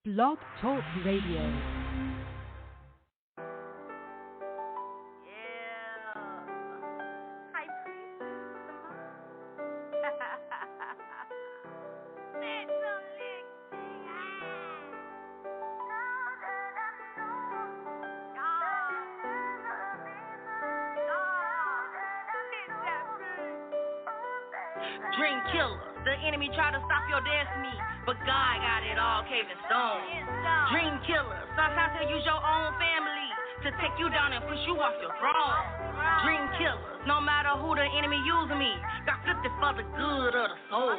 Blog Talk Radio. Dream killer, the enemy try to stop your destiny, but God got it all caving stone. Dream killer, sometimes he'll use your own family to take you down and push you off your throne. Dream killers, no matter who the enemy using me, got flipped it for the good of the soul.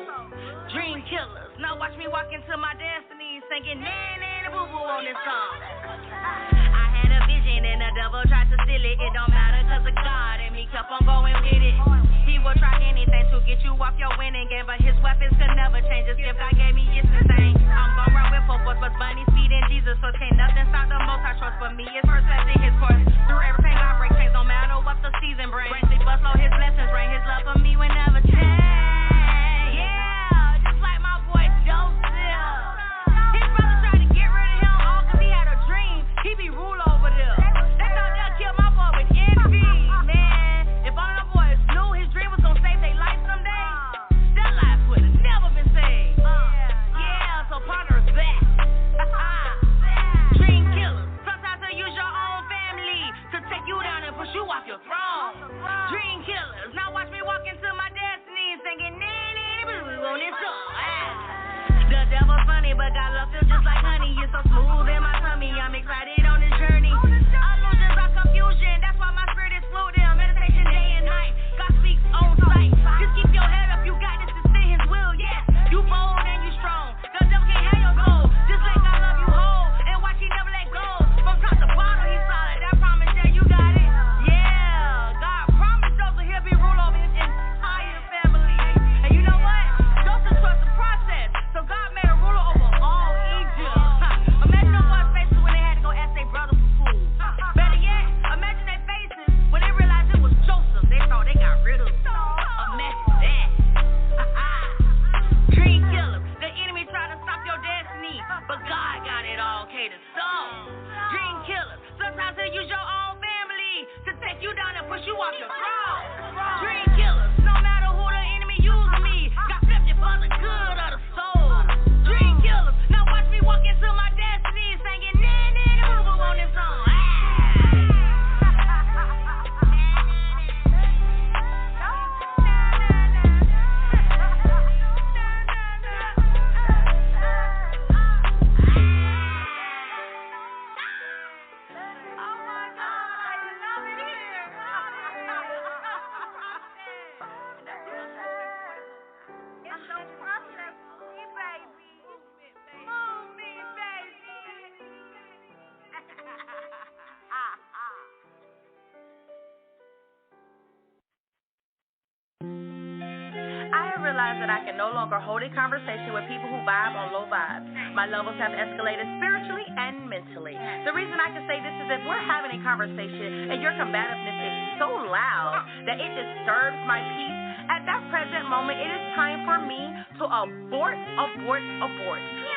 Dream killers, now watch me walk into my destiny, singing na boo boo on this song. I had a vision and the devil tried to steal it. It don't matter cause of God and he kept on going with it. He will try anything to get you off your winning game, but his weapons could never change. His gift God gave me is insane. I'm gon' run with full force, but bunny speed in Jesus, so can't nothing stop the most I trust. For me, it's first left in his course. Through everything I break chains, no matter what the season brings. Bring sleep, but slow his blessings bring. His love for me will never change. Yeah, just like my boy Joseph. His brothers tried to get rid of him all cause he had a dream. He be rule over them. They thought they'll kill my boy with envy. Man, if all them boys knew his dream was gonna save their life someday, that life would have never been saved. Yeah, so partner is back. Dream killer. Sometimes they'll use your own family to take you down and push you off your throne. Dream killers. Now watch me walk into my destiny singing on this song. The devil's funny, but God loves him just like honey. It's so smooth in my tummy. I'm excited on this journey. Illusions are confusion. That's why my spirit is floating. Meditation day and night. God speaks on sight. Just keep your head up. You got this. It's in his will. Yes, you bold and you strong. The devil can't have your goal. Just let God love you whole and watch he never let go. From top to bottom, he's solid. That promise, yeah, you got it. Yeah, God promised Joseph he'll be ruled over his entire family. And you know what? Joseph trusts the process. So God made a ruler over all Egypt. Imagine them boys' faces when they had to go ask their brother for food. Better yet, imagine their faces when they realized it was Joseph. They thought they got rid of him. Imagine that. Dream killer. The enemy tried to stop your destiny, but God got it all catered. So, dream killer. Sometimes he'll use your own family to take you down and push you off your throne. Dream killers. No matter who the enemy using me, got flipped it for the good of the soul. Dream killers. Now watch me walk into my destiny singing boo boo on this song. That I can no longer hold a conversation with people who vibe on low vibes. My levels have escalated spiritually and mentally. The reason I can say this is if we're having a conversation and your combativeness is so loud that it disturbs my peace, at that present moment, it is time for me to abort.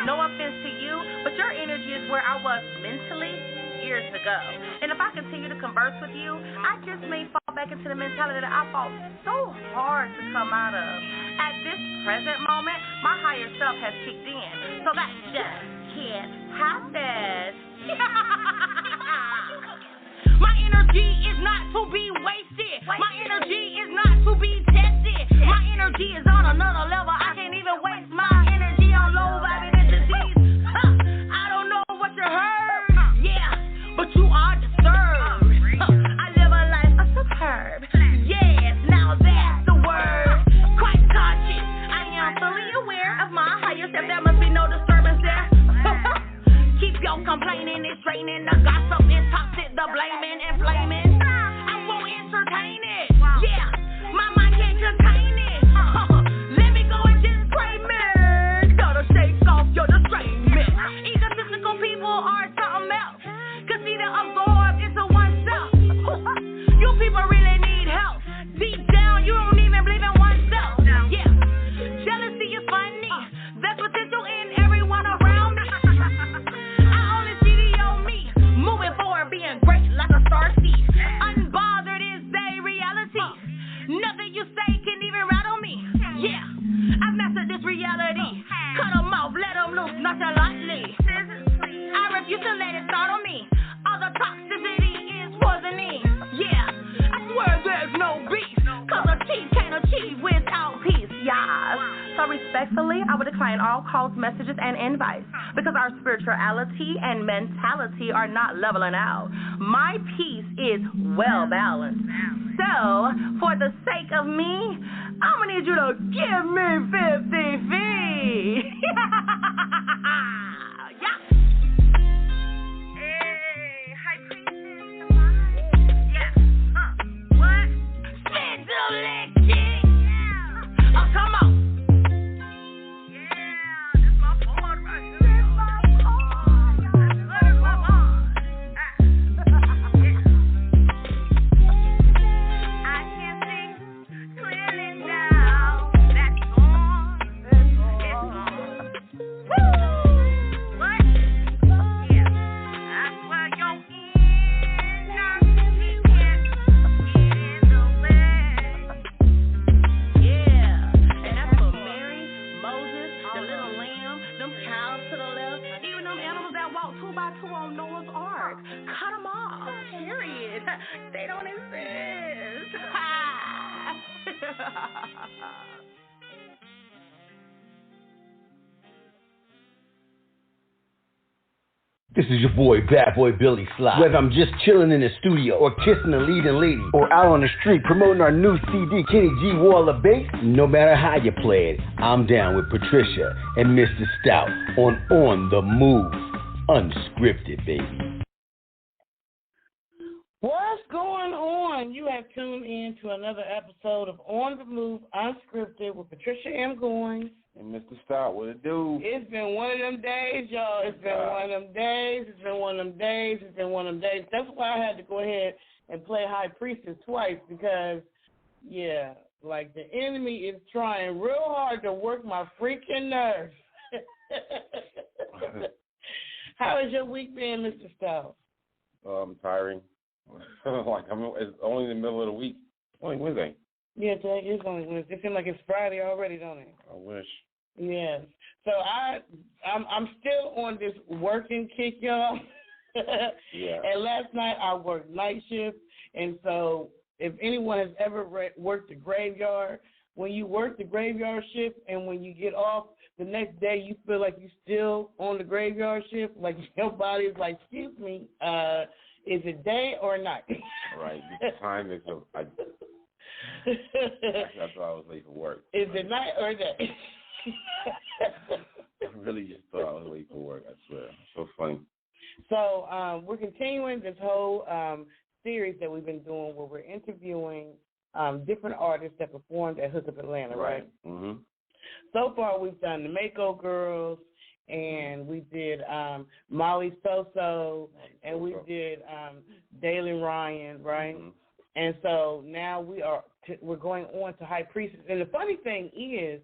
No offense to you, but your energy is where I was mentally years ago. And if I continue to converse with you, I just may fall back into the mentality that I fought so hard to come out of. At this present moment, my higher self has kicked in. So that just can't happen. My energy is not to be wasted. My energy is not to be tested. My energy is on another level. I can't even waste my energy on low vibing entities. I don't know what you heard. Yeah, but you are disturbed. I live a life of superb. Yes, now that's the word. Quite conscious. I am fully aware of my higher self. There must be no disturbance there. Keep your complaining, it's draining. The gossip is toxic, the blaming and flaming. I won't entertain it. Yeah, my mind can't contain it. Let me go and just pray, man. Gotta shake off your distrainment. Egotistical people are something else. Cause see, they're absorbed into oneself. You people really need help. Deep down, you don't even believe in oneself. Yeah, jealousy is funny. There's potential in everyone around me. to let it start on me. All the toxicity is poisoning. Yeah, I swear there's no beef, cause a chief can't achieve without peace, yes. So respectfully, I would decline all calls, messages, and invites, because our spirituality and mentality are not leveling out. My peace is well balanced. So, for the sake of me, I'm gonna need you to give me 50 feet. Yeah. Hey, HighPriestess, come on. Yeah. What? Spit the lick, yeah. Oh, come on. Yeah, this my part right here. This my part. This is my part. I can see clearly now. That's on. It's on. Woo! What? Yeah. I swear your inner peace can't get in the way. Yeah. And that's for Mary, Moses, the little lamb, them cows to the left, even them animals that walk 2 by 2 on Noah's Ark. Cut them off. Period. They don't exist. This is your boy, Bad Boy Billy Sly. Whether I'm just chilling in the studio or kissing a leading lady or out on the street promoting our new CD, Kenny G Wall of Bass, no matter how you play it, I'm down with Patricia and Mr. Stout on the Move. Unscripted, baby. What's going on? You have tuned in to another episode of On the Move Unscripted with Patricia M. Goins. And Mr. Stout, what it do? It's been one of them days, y'all. It's been one of them days. It's been one of them days. It's been one of them days. That's why I had to go ahead and play HighPriestess twice because, yeah, like the enemy is trying real hard to work my freaking nerves. How has your week been, Mr. Stout? Tiring. It's only the middle of the week. Only Wednesday. Yeah, today is only Wednesday. It seems like it's Friday already, don't it? I wish. Yes. So I'm still on this working kick, y'all. Yeah. And last night I worked night shift, and so if anyone has ever worked the graveyard, when you work the graveyard shift and when you get off the next day, you feel like you're still on the graveyard shift, like your body is like, excuse me, is it day or night? Right. The time is that's why I was late for work. Is it night or day? I really just thought I was late for work, I swear. So funny. So we're continuing this whole series that we've been doing where we're interviewing different artists that performed at Hookup Atlanta, right? Mm-hmm. So far we've done the Mako Girls, and we did Molly Soso, and we did Dalen Ryan, right? Mm-hmm. And so now we're going on to HighPriestess. And the funny thing is,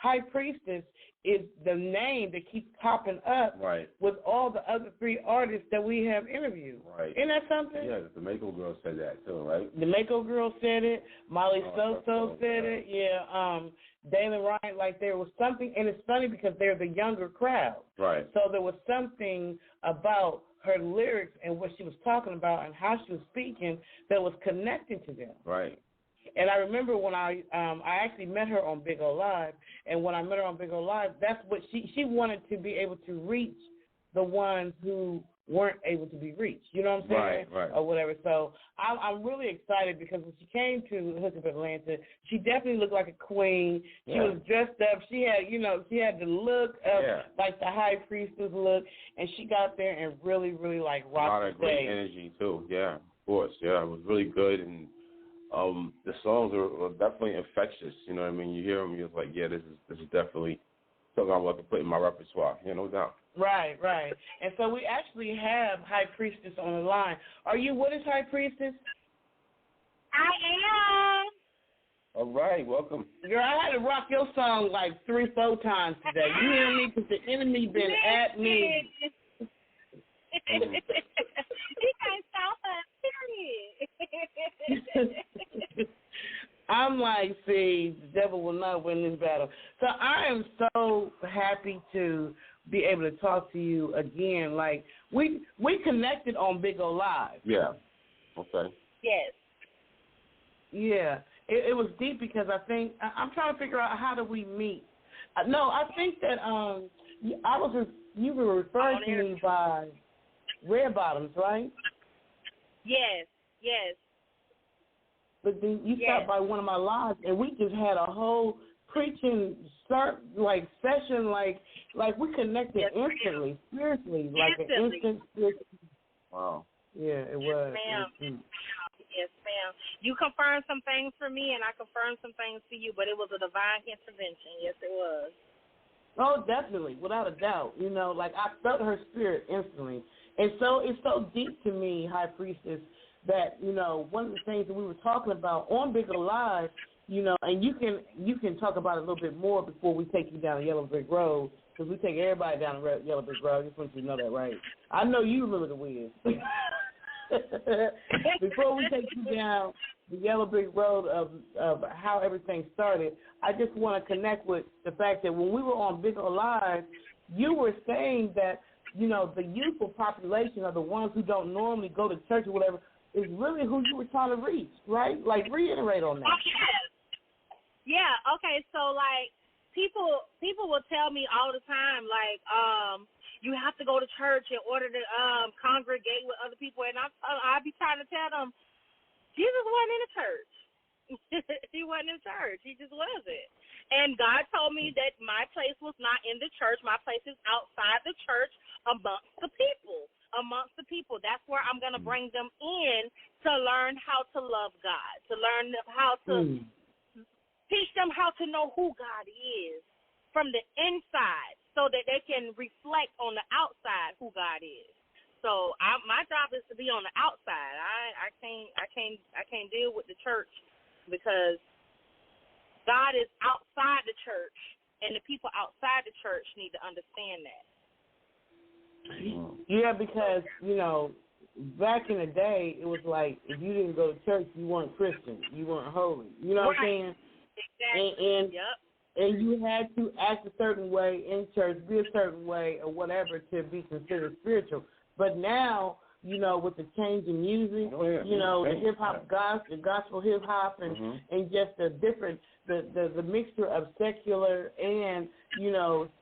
HighPriestess is the name that keeps popping up with all the other 3 artists that we have interviewed. Right. Isn't that something? Yeah, the Mako girl said that too, right? The Mako girl said it. Molly Soso said it. Yeah. Dalen Ryan, like there was something, and it's funny because they're the younger crowd. Right. So there was something about her lyrics and what she was talking about and how she was speaking that was connecting to them. Right. And I remember when I actually met her on Big O Live, and when I met her on Big O Live, that's what she wanted to be able to reach the ones who weren't able to be reached. You know what I'm saying? Right. Or whatever. So I'm really excited because when she came to Hookup Atlanta, she definitely looked like a queen. She was dressed up. She had the look of like the HighPriestess look, and she got there and really, really like rocked the stage. A lot of great energy too. Yeah, of course. Yeah, it was really good, and the songs are definitely infectious. You know what I mean? You hear them, you're like, yeah, this is definitely something I want to put in my repertoire. Yeah, no doubt. Right. And so we actually have HighPriestess on the line. Are you with us, HighPriestess? I am. All right, welcome. Girl, I had to rock your song like 3-4 times today. You hear me? Because the enemy been at me. He can't stop us, period. I'm like, see, the devil will not win this battle. So I am so happy to be able to talk to you again. Like, we connected on Big O Live. Yeah. Okay. Yes. Yeah. It was deep because I think I'm trying to figure out how do we meet. No, I think that you were referred to me by Red Bottoms, right? Yes. Yes. But then you stopped by one of my lives, and we just had a whole preaching session, like we connected instantly, spiritually, like an instant spiritual. Wow. Yeah, it was. Ma'am. Yes, ma'am. You confirmed some things for me, and I confirmed some things for you, but it was a divine intervention. Yes, it was. Oh, definitely, without a doubt. You know, like I felt her spirit instantly, and so it's so deep to me, High Priestess, that one of the things that we were talking about on Bigger Live, and you can talk about it a little bit more before we take you down the Yellow Brick Road, because we take everybody down the Yellow Brick Road. I just want you to know that, right? I know you remember the Wiz. Before we take you down the Yellow Brick Road of how everything started, I just want to connect with the fact that when we were on Bigger Live, you were saying that, the youthful population are the ones who don't normally go to church or whatever, is really who you were trying to reach, right? Like, reiterate on that. Okay. Yeah, okay, so, like, people will tell me all the time, like, you have to go to church in order to congregate with other people, and I be trying to tell them, Jesus wasn't in a church. He wasn't in church. He just wasn't. And God told me that my place was not in the church. My place is outside the church amongst the people. That's where I'm going to bring them in to learn how to love God, to learn how to teach them how to know who God is from the inside so that they can reflect on the outside who God is. So my job is to be on the outside. I can't deal with the church because God is outside the church, and the people outside the church need to understand that. Yeah, because, back in the day, it was like if you didn't go to church, you weren't Christian. You weren't holy. You know what I'm saying? Exactly. And you had to act a certain way in church, be a certain way or whatever to be considered spiritual. But now, with the change in music, the hip-hop gospel, gospel hip-hop, and just the different, the mixture of secular and,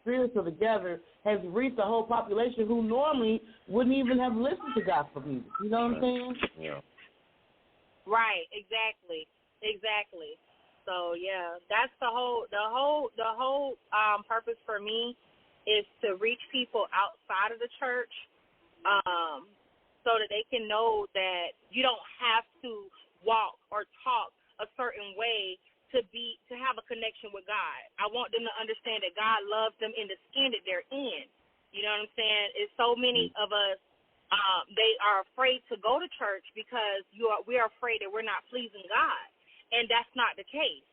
spiritual together has reached a whole population who normally wouldn't even have listened to gospel music. You know what I'm saying? Yeah. Right, exactly. So, yeah, that's the whole purpose for me is to reach people outside of the church so that they can know that you don't have to walk or talk a certain way to have a connection with God. I want them to understand that God loves them in the skin that they're in. You know what I'm saying? It's so many of us, they are afraid to go to church because we are afraid that we're not pleasing God. And that's not the case.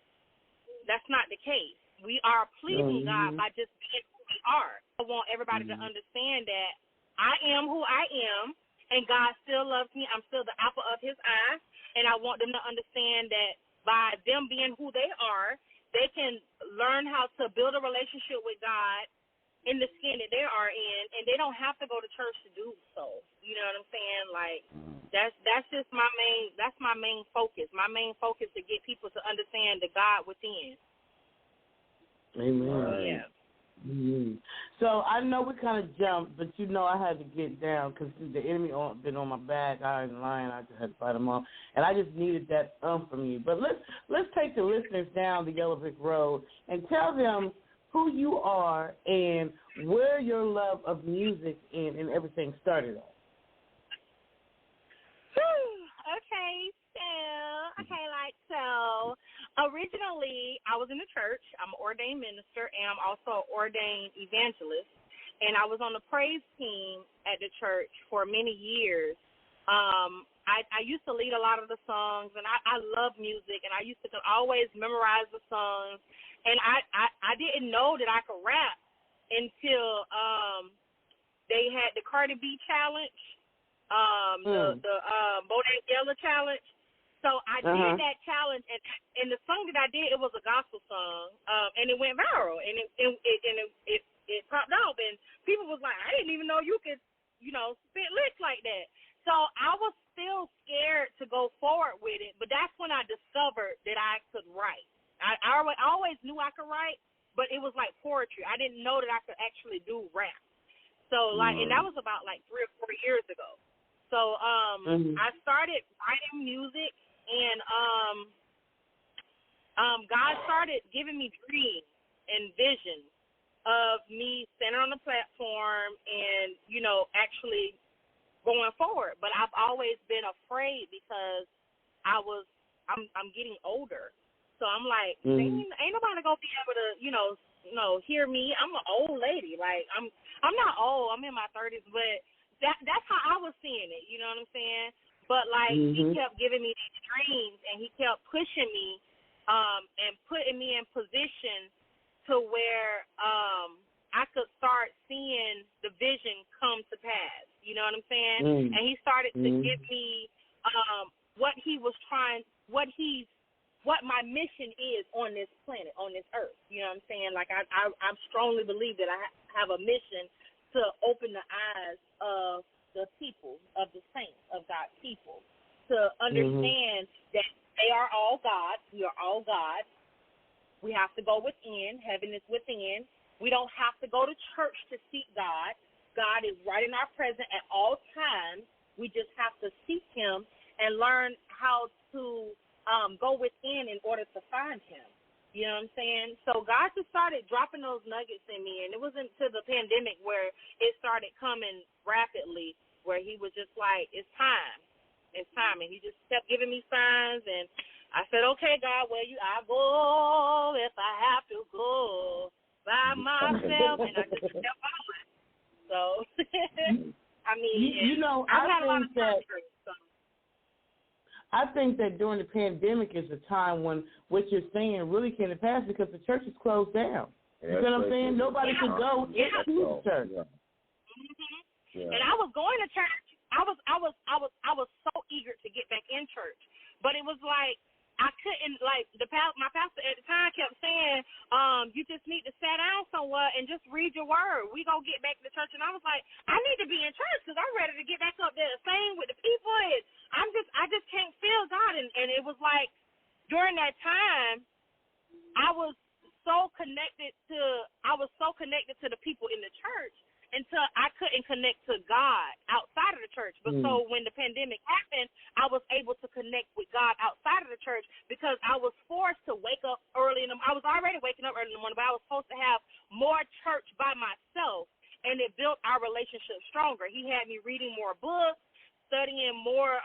We are pleasing God by just being who we are. I want everybody to understand that I am who I am, and God still loves me. I'm still the apple of his eye, and I want them to understand that by them being who they are, they can learn how to build a relationship with God in the skin that they are in, and they don't have to go to church to do so. You know what I'm saying? Like, that's just my main focus. My main focus is to get people to understand the God within. Amen. Yeah. Mm-hmm. So I know we kind of jumped, but I had to get down because the enemy been on my back. I was lying. I just had to fight him off, and I just needed that from you. But let's take the listeners down the Yellow Brick Road and tell them who you are and where your love of music and everything started at. So originally I was in the church. I'm an ordained minister, and I'm also an ordained evangelist. And I was on the praise team at the church for many years. I used to lead a lot of the songs, and I love music, and I used to always memorize the songs. And I didn't know that I could rap until they had the Cardi B challenge, the Bodak Yellow challenge. So I did that challenge, and the song that I did, it was a gospel song, and it went viral, and it it popped off, and people was like, I didn't even know you could, spit licks like that. So I was still scared to go forward with it, but that's when I discovered that I could write. I always knew I could write, but it was like poetry. I didn't know that I could actually do rap. So and that was about like 3 or 4 years ago. So I started writing music, and God started giving me dreams and visions of me standing on the platform and, actually going forward. But I've always been afraid because I'm getting older. So I'm like, ain't nobody gonna be able to, hear me. I'm an old lady. Like I'm not old. I'm in my 30s, but that's how I was seeing it. You know what I'm saying? But like he kept giving me these dreams, and he kept pushing me, and putting me in position to where I could start seeing the vision come to pass. You know what I'm saying? And he started to give me what he was trying, what my mission is on this planet, on this earth. You know what I'm saying? Like I strongly believe that I have a mission to open the eyes of the people, of the saints, of God's people, to understand that they are all God. We are all God. We have to go within. Heaven is within. We don't have to go to church to seek God. God is right in our presence at all times. We just have to seek him and learn how to go within in order to find him. You know what I'm saying? So God just started dropping those nuggets in me, and it wasn't until the pandemic where it started coming rapidly, where he was just like, it's time. It's time. And he just kept giving me signs, and I said, okay, God, I go if I have to go by myself, and I just kept going. So, I mean, I've had a lot of surgery, so. I think that during the pandemic is a time when what you're saying really came to pass because the church is closed down. You know what I'm saying? Nobody could go into the church. Yeah. And I was going to church. I was so eager to get back in church, but it was like I couldn't. Like my pastor at the time kept saying, "You just need to sit down somewhere and just read your word. We gonna get back to church." And I was like, I need to be in church because I'm ready to get back up there, sing with the people. And I just can't feel God. And it was like during that time, I was so connected to the people in the church until I couldn't connect to God outside of the church. But so when the pandemic happened, I was able to connect with God outside of the church because I was forced to wake up early in the morning. I was already waking up early in the morning, but I was supposed to have more church by myself, and it built our relationship stronger. He had me reading more books, studying more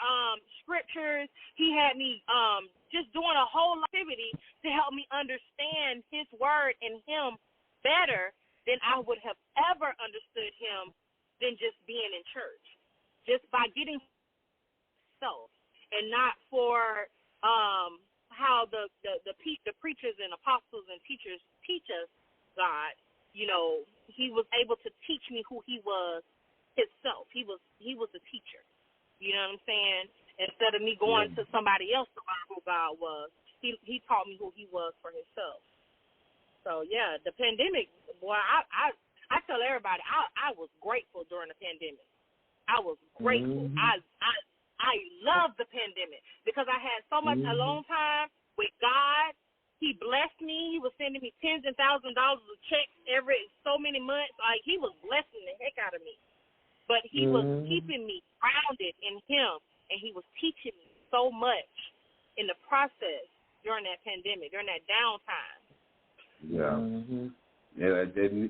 scriptures. He had me just doing a whole lot of activity to help me understand his word and him better than I would have ever understood him than just being in church. Just by getting self, and not for how the preachers and apostles and teachers teach us God. He was able to teach me who he was himself. He was a teacher. You know what I'm saying? Instead of me going to somebody else to learn who God was, he taught me who he was for himself. So yeah, the pandemic, boy, I tell everybody I was grateful during the pandemic. I was grateful. I love the pandemic because I had so much alone time with God. He blessed me. He was sending me tens and thousands of dollars of checks every so many months. Like he was blessing the heck out of me. But he was keeping me grounded in him, and he was teaching me so much in the process during that pandemic, during that downtime. Yeah. Yeah,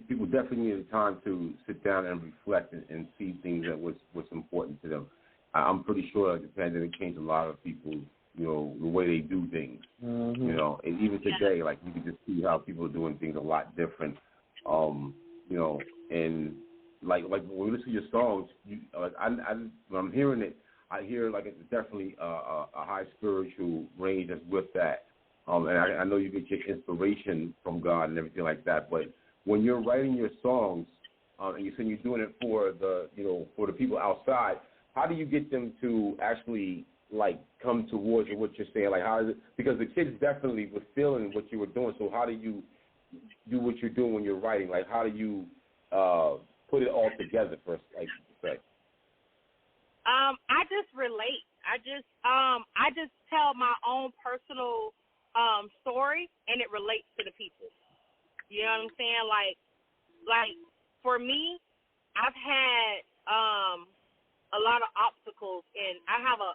people definitely need time to sit down and reflect and see things that what's important to them. I'm pretty sure the pandemic changed a lot of people, the way they do things. And even today, like you can just see how people are doing things a lot different. And like when we listen to your songs, when I'm hearing it, I hear like it's definitely a high spiritual range that's with that. And I know you get your inspiration from God and everything like that. But when you're writing your songs, and you're saying you're doing it for the people outside, how do you get them to actually like come towards what you're saying? Like how is it? Because the kids definitely were feeling what you were doing. So how do you do what you're doing when you're writing? Like how do you put it all together first, like you say? I just relate. I just tell my own personal story, and it relates to the people. You know what I'm saying? Like for me, I've had a lot of obstacles, and I have a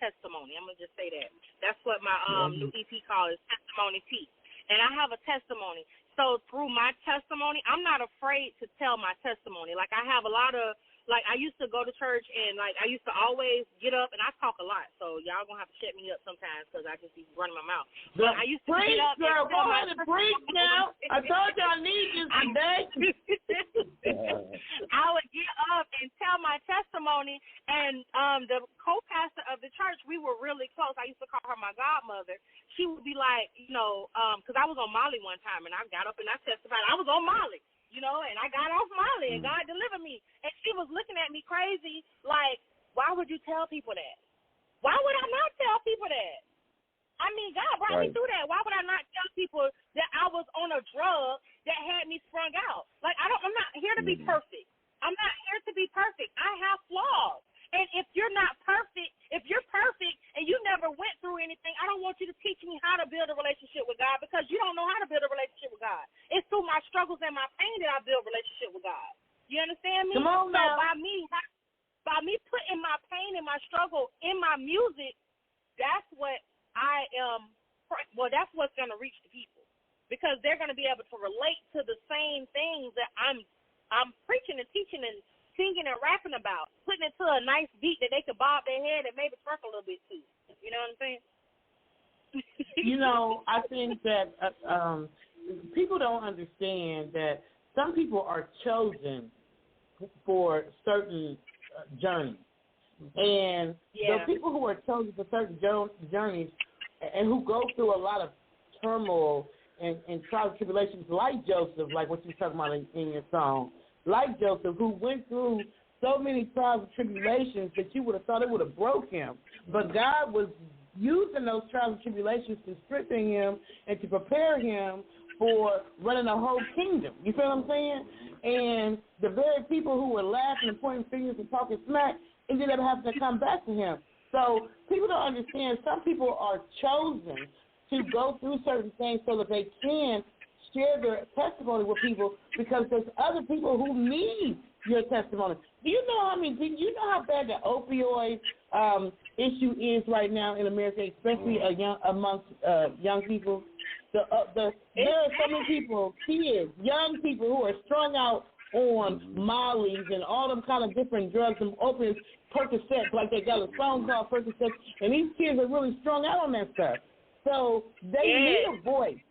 testimony. I'm gonna just say that. That's what my new EP called is Testimony T. And I have a testimony. So through my testimony, I'm not afraid to tell my testimony. Like I have a lot of, like I used to go to church and like I used to always get up, and I talk a lot. So y'all gonna have to shut me up sometimes because I just be running my mouth. But I used to preach, get up girl, and go ahead and preach now. I told you I need you today. I would get up and tell my testimony, and the co-pastor of the church, we were really close. I used to call her my godmother. She would be like, you know, because I was on Molly one time, and I got up and I testified. I was on Molly, you know, and I got off Molly, and God delivered me. And she was looking at me crazy, like, why would you tell people that? Why would I not tell people that? I mean, God brought me through that. Why would I not tell people that I was on a drug that had me sprung out? Like, I'm not here to be perfect. I'm not here to be perfect. I have flaws. And if you're not perfect, if you're perfect and you never went through anything, I don't want you to teach me how to build a relationship with God, because you don't know how to build a relationship with God. It's through my struggles and my pain that I build a relationship with God. You understand me? Come on now. So by me putting my pain and my struggle in my music, that's what I am. Well, that's what's going to reach the people, because they're going to be able to relate to the same things that I'm preaching and teaching and singing and rapping about, putting it to a nice beat that they could bob their head and maybe twerk a little bit too. You know what I'm saying? You know, I think that people don't understand that some people are chosen for certain journeys. And the people who are chosen for certain journeys and who go through a lot of turmoil and trials and tribulations, like Joseph, like what you were talking about in your song, like Joseph, who went through so many trials and tribulations that you would have thought it would have broke him. But God was using those trials and tribulations to strengthen him and to prepare him for running a whole kingdom. You feel what I'm saying? And the very people who were laughing and pointing fingers and talking smack ended up having to come back to him. So people don't understand. Some people are chosen to go through certain things so that they can share their testimony with people, because there's other people who need your testimony. Do you know how bad the opioid issue is right now in America, especially amongst young people? There are so many people, kids, young people who are strung out on Molly's and all them kind of different drugs and opiates, Percocets, like they got a song called Percocets, and these kids are really strung out on that stuff. So they need a voice.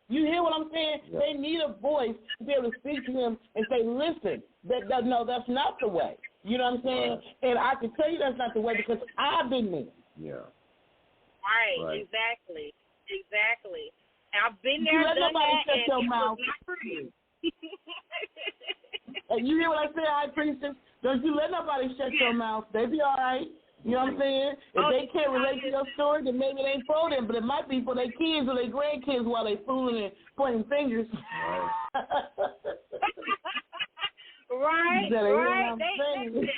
You hear what I'm saying? Yeah. They need a voice to be able to speak to them and say, listen, no, that's not the way. You know what I'm saying? Right. And I can tell you that's not the way because I've been there. Yeah. Right. Exactly. I've been there, let done nobody that, shut your mouth. You hear what I say, HighPriestess? Don't you let nobody shut your mouth. They be all right. You know what I'm saying? If they can't relate to your story, then maybe it ain't for them, but it might be for their kids or their grandkids while they fooling and pointing fingers. Right. Ain't nothing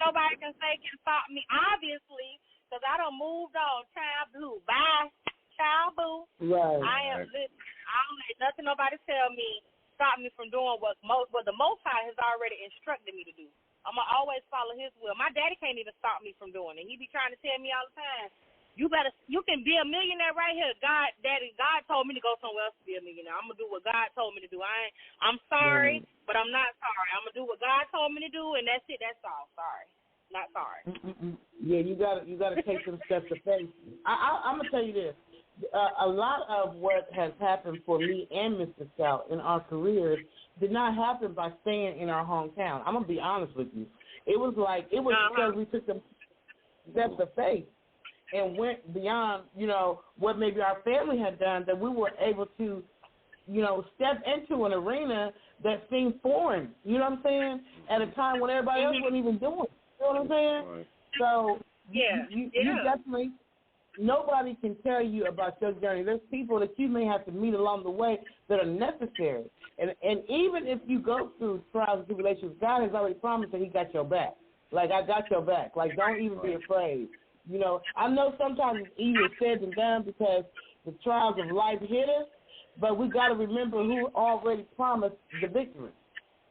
nobody can say can stop me, obviously, because I done moved on. Child boo. Bye. Child boo. Right. I don't let nothing nobody tell me, stop me from doing what the Most High has already instructed me to do. I'm going to always follow his will. My daddy can't even stop me from doing it. He be trying to tell me all the time, you can be a millionaire right here. God told me to go somewhere else to be a millionaire. I'm going to do what God told me to do. I'm sorry, but I'm not sorry. I'm going to do what God told me to do, and that's it. That's all. Sorry. Not sorry. Yeah, you got to take some steps of faith. I'm going to tell you this. A lot of what has happened for me and Mr. Stout in our careers did not happen by staying in our hometown. I'm going to be honest with you. It was because we took the steps of faith and went beyond, what maybe our family had done, that we were able to, step into an arena that seemed foreign, you know what I'm saying, at a time when everybody else wasn't even doing it. You know what I'm saying? Right. So you nobody can tell you about your journey. There's people that you may have to meet along the way that are necessary. And even if you go through trials and tribulations, God has already promised that he got your back. Like, I got your back. Like, don't even be afraid. You know, I know sometimes it's easier said than done because the trials of life hit us, but we got to remember who already promised the victory.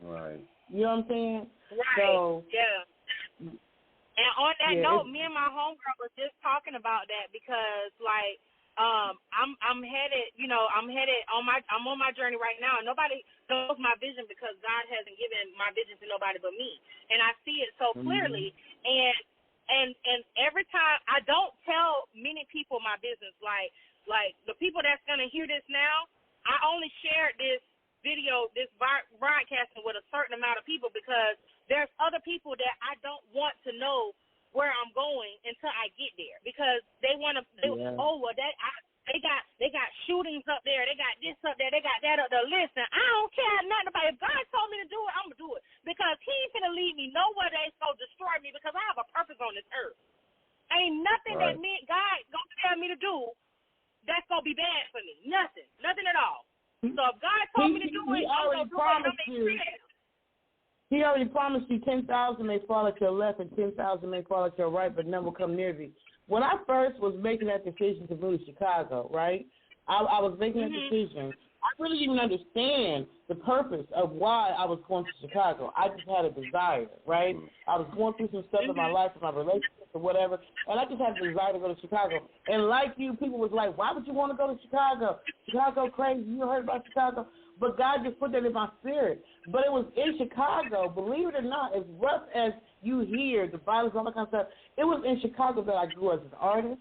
Right. You know what I'm saying? Right. So, yeah. And on that note, me and my homegirl was just talking about that because, like, I'm headed, you know, I'm on my journey right now. Nobody knows my vision because God hasn't given my vision to nobody but me, and I see it so clearly. And every time I don't tell many people my business, like the people that's gonna hear this now, I only shared this video, this broadcasting with a certain amount of people because there's other people that I don't want to know where I'm going until I get there because they want to. They got shootings up there. They got this up there. They got that up there. Listen, I don't care nothing about it. If God told me to do it, I'm gonna do it because He ain't gonna leave me nowhere that's gonna destroy me because I have a purpose on this earth. Ain't nothing that God gonna tell me to do that's gonna be bad for me. Nothing at all. So if God told me to do it, I'm gonna do it. He already promised you 10,000 may fall at your left and 10,000 may fall at your right, but none will come near thee. When I first was making that decision to move to Chicago, right, I was making that decision. I really didn't understand the purpose of why I was going to Chicago. I just had a desire, right? I was going through some stuff in my life, in my relationship or whatever, and I just had a desire to go to Chicago. And like you, people was like, why would you want to go to Chicago? Chicago crazy. You heard about Chicago? But God just put that in my spirit. But it was in Chicago, believe it or not, as rough as you hear, the violence, all that kind of stuff, it was in Chicago that I grew as an artist,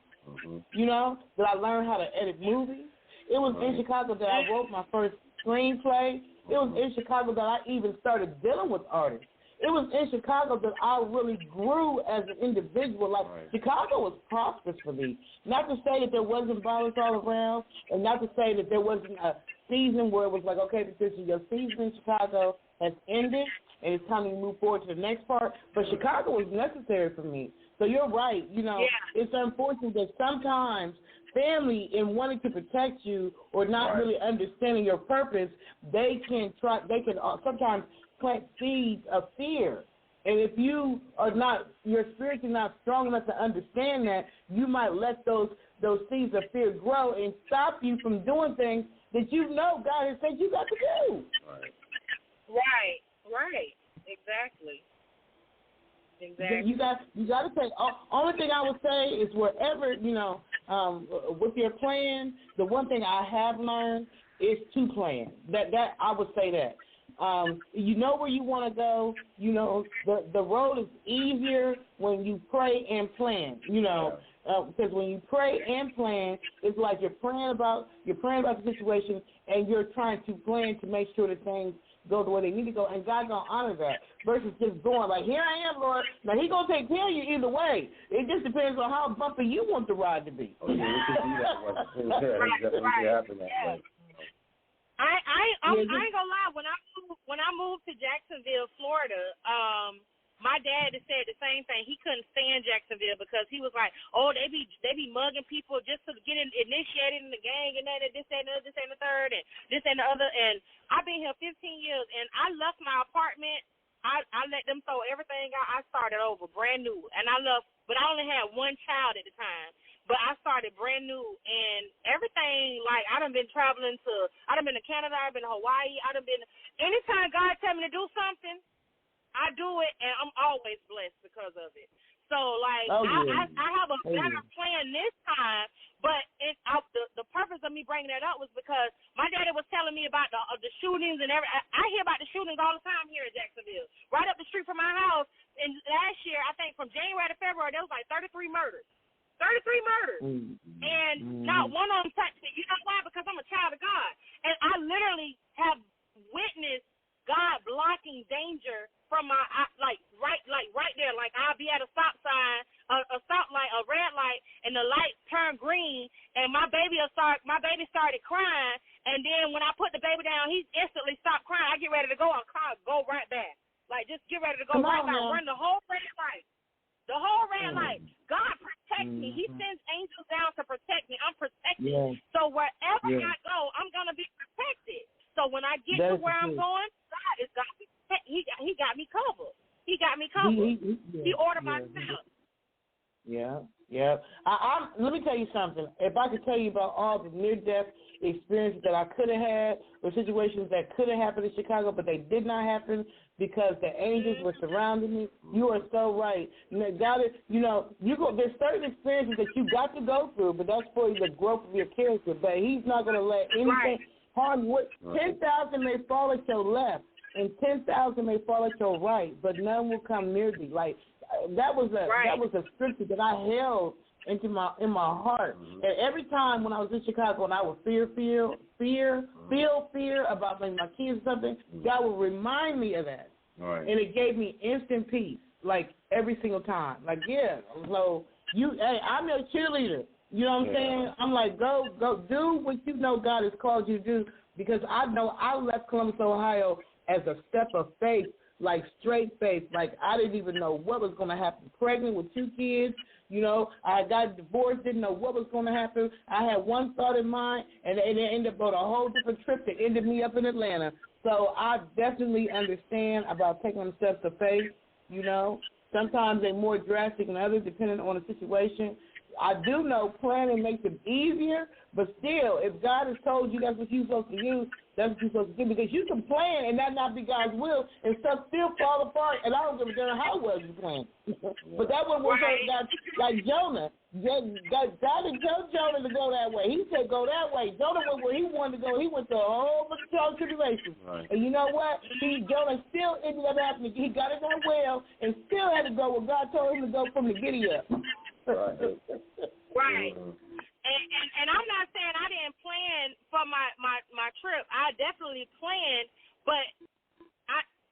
you know, that I learned how to edit movies. It was in Chicago that I wrote my first screenplay. It was in Chicago that I even started dealing with artists. It was in Chicago that I really grew as an individual. Like, Chicago was prosperous for me. Not to say that there wasn't violence all around, and not to say that there wasn't a season where it was like, okay, Patricia, your season in Chicago has ended, and it's time to move forward to the next part. But Chicago was necessary for me. So you're right. You know, it's unfortunate that sometimes family, in wanting to protect you or not really understanding your purpose, they can sometimes plant seeds of fear. And if you are not, your spirit is not strong enough to understand that, you might let those seeds of fear grow and stop you from doing things that you know God has said you got to do. Right. Exactly. You got to say. Only thing I would say is wherever, you know, with your plan, the one thing I have learned is to plan. That I would say that. You know where you want to go. You know, the road is easier when you pray and plan. You know, because when you pray and plan, it's like you're praying about the situation and you're trying to plan to make sure that things go the way they need to go, and God's going to honor that versus just going like, here I am, Lord. Now, He's going to take care of you either way. It just depends on how bumpy you want the ride to be. Oh, yeah, we can do that. I ain't gonna lie. When I moved to Jacksonville, Florida, my dad had said the same thing. He couldn't stand Jacksonville because he was like, oh, they be mugging people just to get initiated in the gang and that and this and the third and this and the other. And I've been here 15 years and I left my apartment. I let them throw everything out. I started over brand new, and but I only had one child at the time. But I started brand new, and everything, like, I done been to Canada, I've been to Hawaii, anytime God tell me to do something, I do it, and I'm always blessed because of it. So, like, I have a better plan this time, but the purpose of me bringing that up was because my daddy was telling me about the shootings and I hear about the shootings all the time here in Jacksonville. Right up the street from my house, and last year, I think from January to February, there was like 33 murders. 33 murders. And not one of them touched me. You know why? Because I'm a child of God. And I literally have witnessed God blocking danger from my, right there. Like, I'll be at a stop sign, a stoplight, a red light, and the light turned green, and my baby started crying, and then when I put the baby down, he instantly stopped crying. I get ready to go, I'll go right back. Like, just get ready to go right back. Run the whole red light. The whole red light. God protects me. He sends angels down to So wherever I go, I'm gonna be protected. So when I get to where I'm going, God is got me. He got me covered. He got me covered. He ordered my steps. Yeah. Let me tell you something. If I could tell you about all the near-death experiences that I could have had, or situations that could have happened in Chicago, but they did not happen because the angels were surrounding me, you are so right. God is, there's certain experiences that you got to go through, but that's for the growth of your character. But He's not going to let anything harm. 10,000 may fall at your left, and 10,000 may fall at your right, but none will come near thee. Like that was a scripture that I held in my heart. And every time when I was in Chicago and I would feel fear about like my kids or something, God would remind me of that. And it gave me instant peace, like every single time. Like, so I'm your cheerleader. You know what I'm saying? I'm like, go do what you know God has called you to do, because I know I left Columbus, Ohio as a step of faith, like straight faith. Like I didn't even know what was going to happen. Pregnant with 2 kids, I got divorced, didn't know what was going to happen. I had one thought in mind, and it ended up on a whole different trip that ended me up in Atlanta. So I definitely understand about taking the steps of faith. Sometimes they're more drastic than others, depending on the situation. I do know planning makes it easier, but still, if God has told you that's what you're supposed to use, that's what you're supposed to do, because you can plan and that not be God's will, and stuff still fall apart, and I don't give a damn how well you plan. But that one was like Jonah. God didn't tell Jonah to go that way. He said go that way. Jonah went where he wanted to go. He went to a whole bunch of tribulations. And you know what? Jonah still ended up happening. He got in that well and still had to go where God told him to go from the giddy up. Right. And I'm not saying I didn't plan for my trip. I definitely planned, but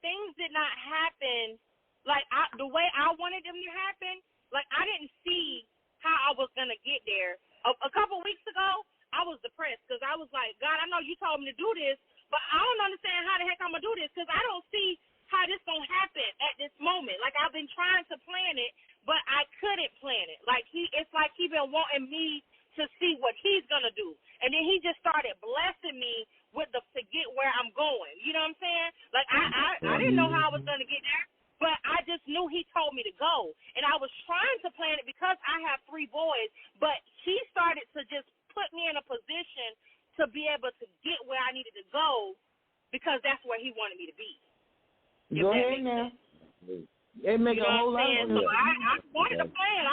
things did not happen like the way I wanted them to happen. Like I didn't see how I was going to get there. A couple weeks ago, I was depressed because I was like, God, I know you told me to do this, but I don't understand how the heck I'm going to do this, because I don't see how this going to happen at this moment. Like I've been trying to plan it, but I couldn't plan it. Like it's like he been wanting me to see what he's gonna do, and then he just started blessing me with to get where I'm going. You know what I'm saying? Like I didn't know how I was gonna get there, but I just knew he told me to go, and I was trying to plan it because I have 3 boys. But he started to just put me in a position to be able to get where I needed to go, because that's where he wanted me to be. Go ahead now. It makes a whole lot of sense. So I wanted to plan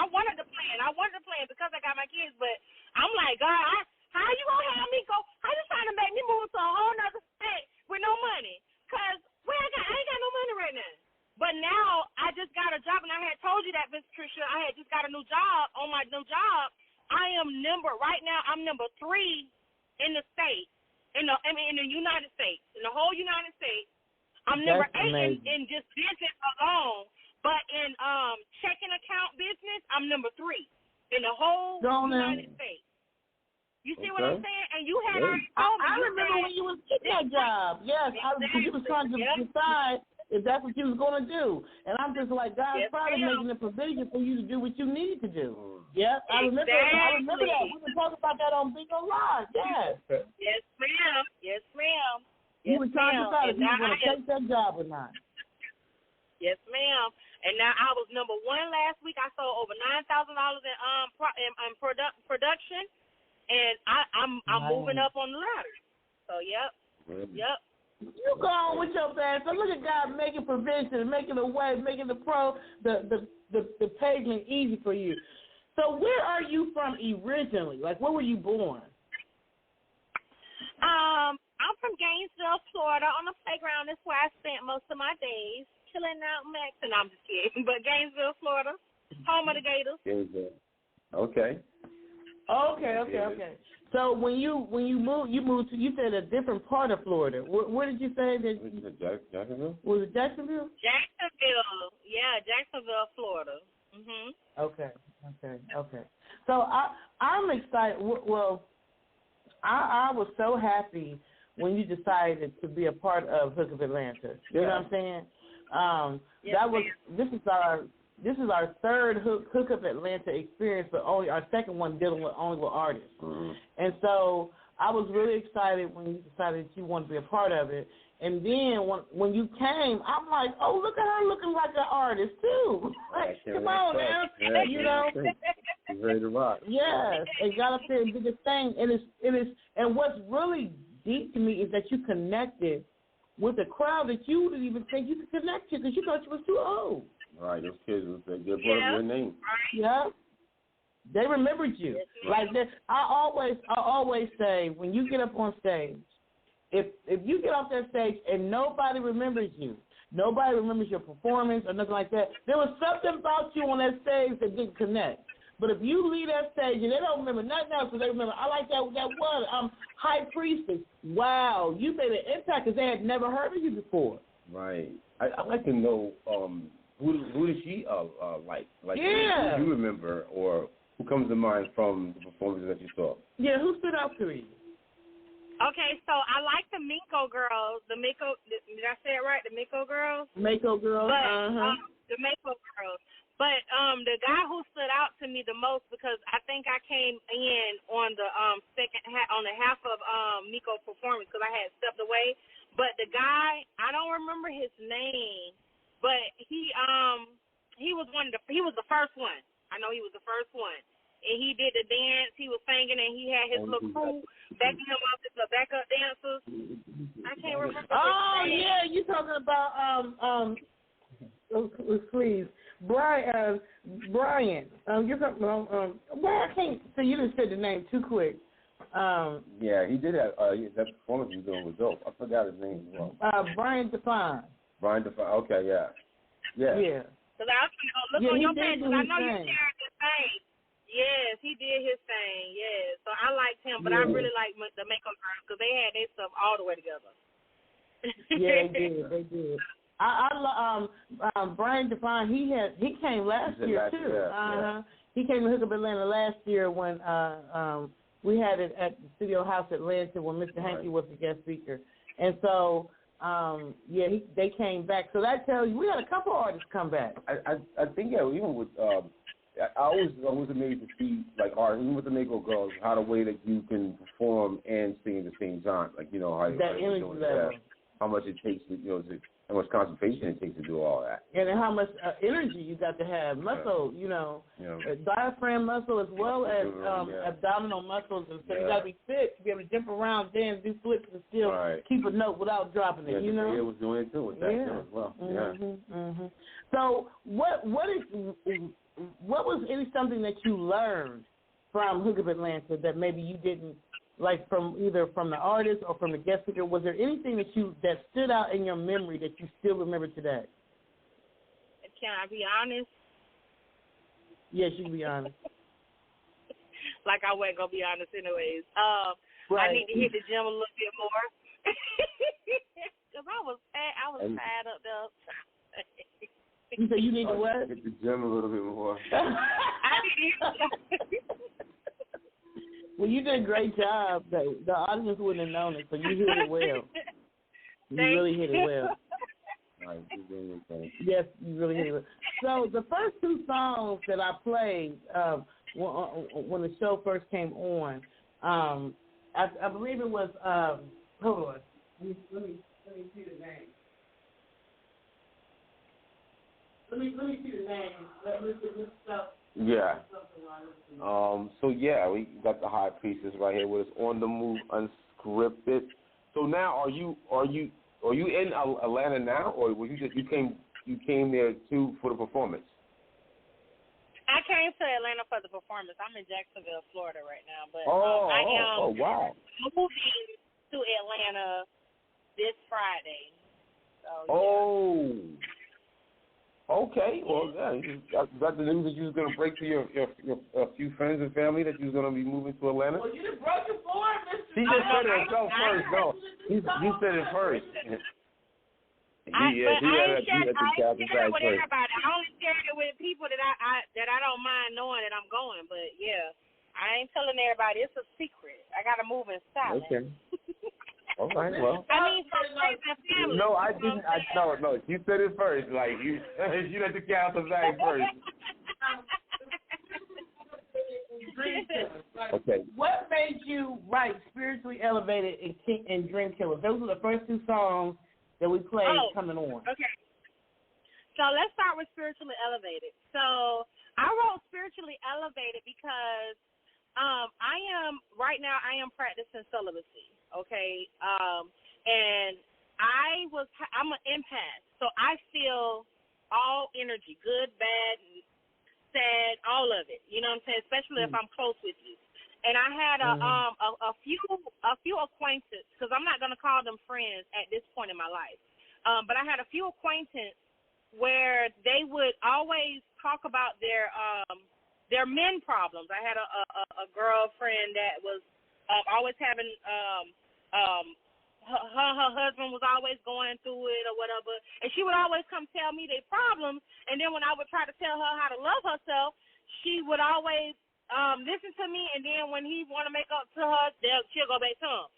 because I got my kids, but I'm like, God, how you gonna have me go? How you trying to make me move to a whole nother state with no money? Because I ain't got no money right now. But now I just got a job, and I had told you that, Miss Patricia. I had just got a new job. On my new job, right now I'm number 3 in the state, in the United States, in the whole United States. I'm number 8 in just business alone, but in checking account business, I'm number 3 in the whole United States. You see what I'm saying? And you had already told me. I remember when you was getting that job. Yes, because you was trying to decide if that's what you was going to do. And I'm just like, God's probably making a provision for you to do what you need to do. Yep, I remember that. We were talking about that on Bingo Live. Yes. Yes, ma'am. Yes, ma'am. You were trying to decide if you were going to take that job or not. Yes, ma'am. And now I was number 1 last week. I sold over $9,000 in production, and I'm moving up on the ladder. So yep. You go on with your bad. So look at God making provision, making a way, making the pavement easy for you. So where are you from originally? Like, where were you born? I'm from Gainesville, Florida. On the playground is where I spent most of my days, chilling out, maxing. I'm just kidding. But Gainesville, Florida, home of the Gators. Gainesville. Okay. So when you moved to, you said, a different part of Florida. Where did you say that? Jacksonville. Was it Jacksonville? Jacksonville. Yeah, Jacksonville, Florida. Mhm. Okay. So I'm excited. Well, I was so happy when you decided to be a part of Hook of Atlanta. You know what I'm saying? This is this is our third Hookup Atlanta experience, but only our second one dealing with only with artists. Mm-hmm. And so I was really excited when you decided that you wanted to be a part of it. And then when you came, I'm like, oh, look at her looking like an artist too. Like, come on, man, you know. She's ready to rock. Yes, and got up there and did this thing. And it is. And what's really deep to me is that you connected with a crowd that you didn't even think you could connect to because you thought you was too old. Right, those kids, they brought up your name. Yeah. They remembered you. Like that. I always say, when you get up on stage, if you get off that stage and nobody remembers you, nobody remembers your performance or nothing like that, there was something about you on that stage that didn't connect. But if you leave that stage and they don't remember nothing else, because they remember, I like that one, HighPriestess. Wow, you made an impact because they had never heard of you before. Right. I'd like to know who did she like? Like, yeah. who do you remember, or who comes to mind from the performances that you saw? Yeah, who stood out to you? Okay, so I like the Miko girls. Did I say it right? The Miko girls? Miko girls, but, the Miko girls. But the guy who stood out to me the most, because I think I came in on the on the half of Miko's performance because I had stepped away. But the guy, I don't remember his name, but he was the first one. I know he was the first one. And he did the dance. He was singing, and he had his little crew backing him up as the backup dancers. I can't remember. Oh yeah, you talking about please, Brian. You're talking about well, I can't. So you just said the name too quick. Yeah, he did have that performance he was doing was dope. I forgot his name as well. Brian Define. Brian Define. Okay, yeah. Because I was going to look on your page, because I know you shared the thing. Yes, he did his thing. Yes, so I liked him, but I really liked the Makeup Girls because they had their stuff all the way together. Yeah, they did. Brian Define. He came last year too. Yeah. He came to Hookup Atlanta last year when we had it at the Studio House Atlanta when Mr. Hankey was the guest speaker, and so they came back. So that tells you we had a couple artists come back. I think even with. I was amazed to see, like, even with the Mako girls, how the way that you can perform and sing at the same time, like, you know, how energy level, how much it takes, how much concentration it takes to do all that, and how much energy you got to have, muscle, diaphragm muscle as well as abdominal muscles, and so you got to be fit to be able to jump around, dance, do flips, and still keep a note without dropping it. You know, it was doing it too with that too as well. Mm-hmm. So what was something that you learned from Hookup Atlanta that maybe you didn't like from either from the artist or from the guest speaker? Was there anything that stood out in your memory that you still remember today? Can I be honest? Yes, you can be honest. Like I wasn't gonna be honest anyways. Right. I need to hit the gym a little bit more because I was tired up there. You said you need to what? Hit the gym a little bit more. Well, you did a great job. The audience wouldn't have known it, so you hit it well. You really hit it well. Yes, you really hit it well. So the first two songs that I played when the show first came on, I believe it was, hold on. Let me see the name. Let me see the name. Let's stop. Yeah. We got the HighPriestess right here with us on the move, unscripted. So now, are you in Atlanta now, or you came there too for the performance? I came to Atlanta for the performance. I'm in Jacksonville, Florida right now, but I am moving to Atlanta this Friday. So, Okay, well, you got the news that you was going to break to your few friends and family that you was going to be moving to Atlanta? Well, you just broke it for him, Mr. She just said it herself first. No, you said it first. I ain't shared it with everybody. I only shared it with people that I don't mind knowing that I'm going. But, yeah, I ain't telling everybody. It's a secret. I got to move in silence. Okay. All right, well. I mean, for friends and family. No, I didn't. No. You said it first. Like, you let the cat out the bag first. Okay. What made you write Spiritually Elevated and Dream Killer? Those were the first two songs that we played coming on. Okay. So let's start with Spiritually Elevated. So I wrote Spiritually Elevated because right now I am practicing celibacy, okay? And I'm an empath, so I feel all energy, good, bad, sad, all of it. You know what I'm saying? Especially if I'm close with you. And I had a few acquaintances, because I'm not going to call them friends at this point in my life. But I had a few acquaintances where they would always talk about their men problems. I had a girlfriend that was always having her husband was always going through it or whatever, and she would always come tell me their problems. And then when I would try to tell her how to love herself, she would always listen to me. And then when he want to make up to her, she'll go back to him.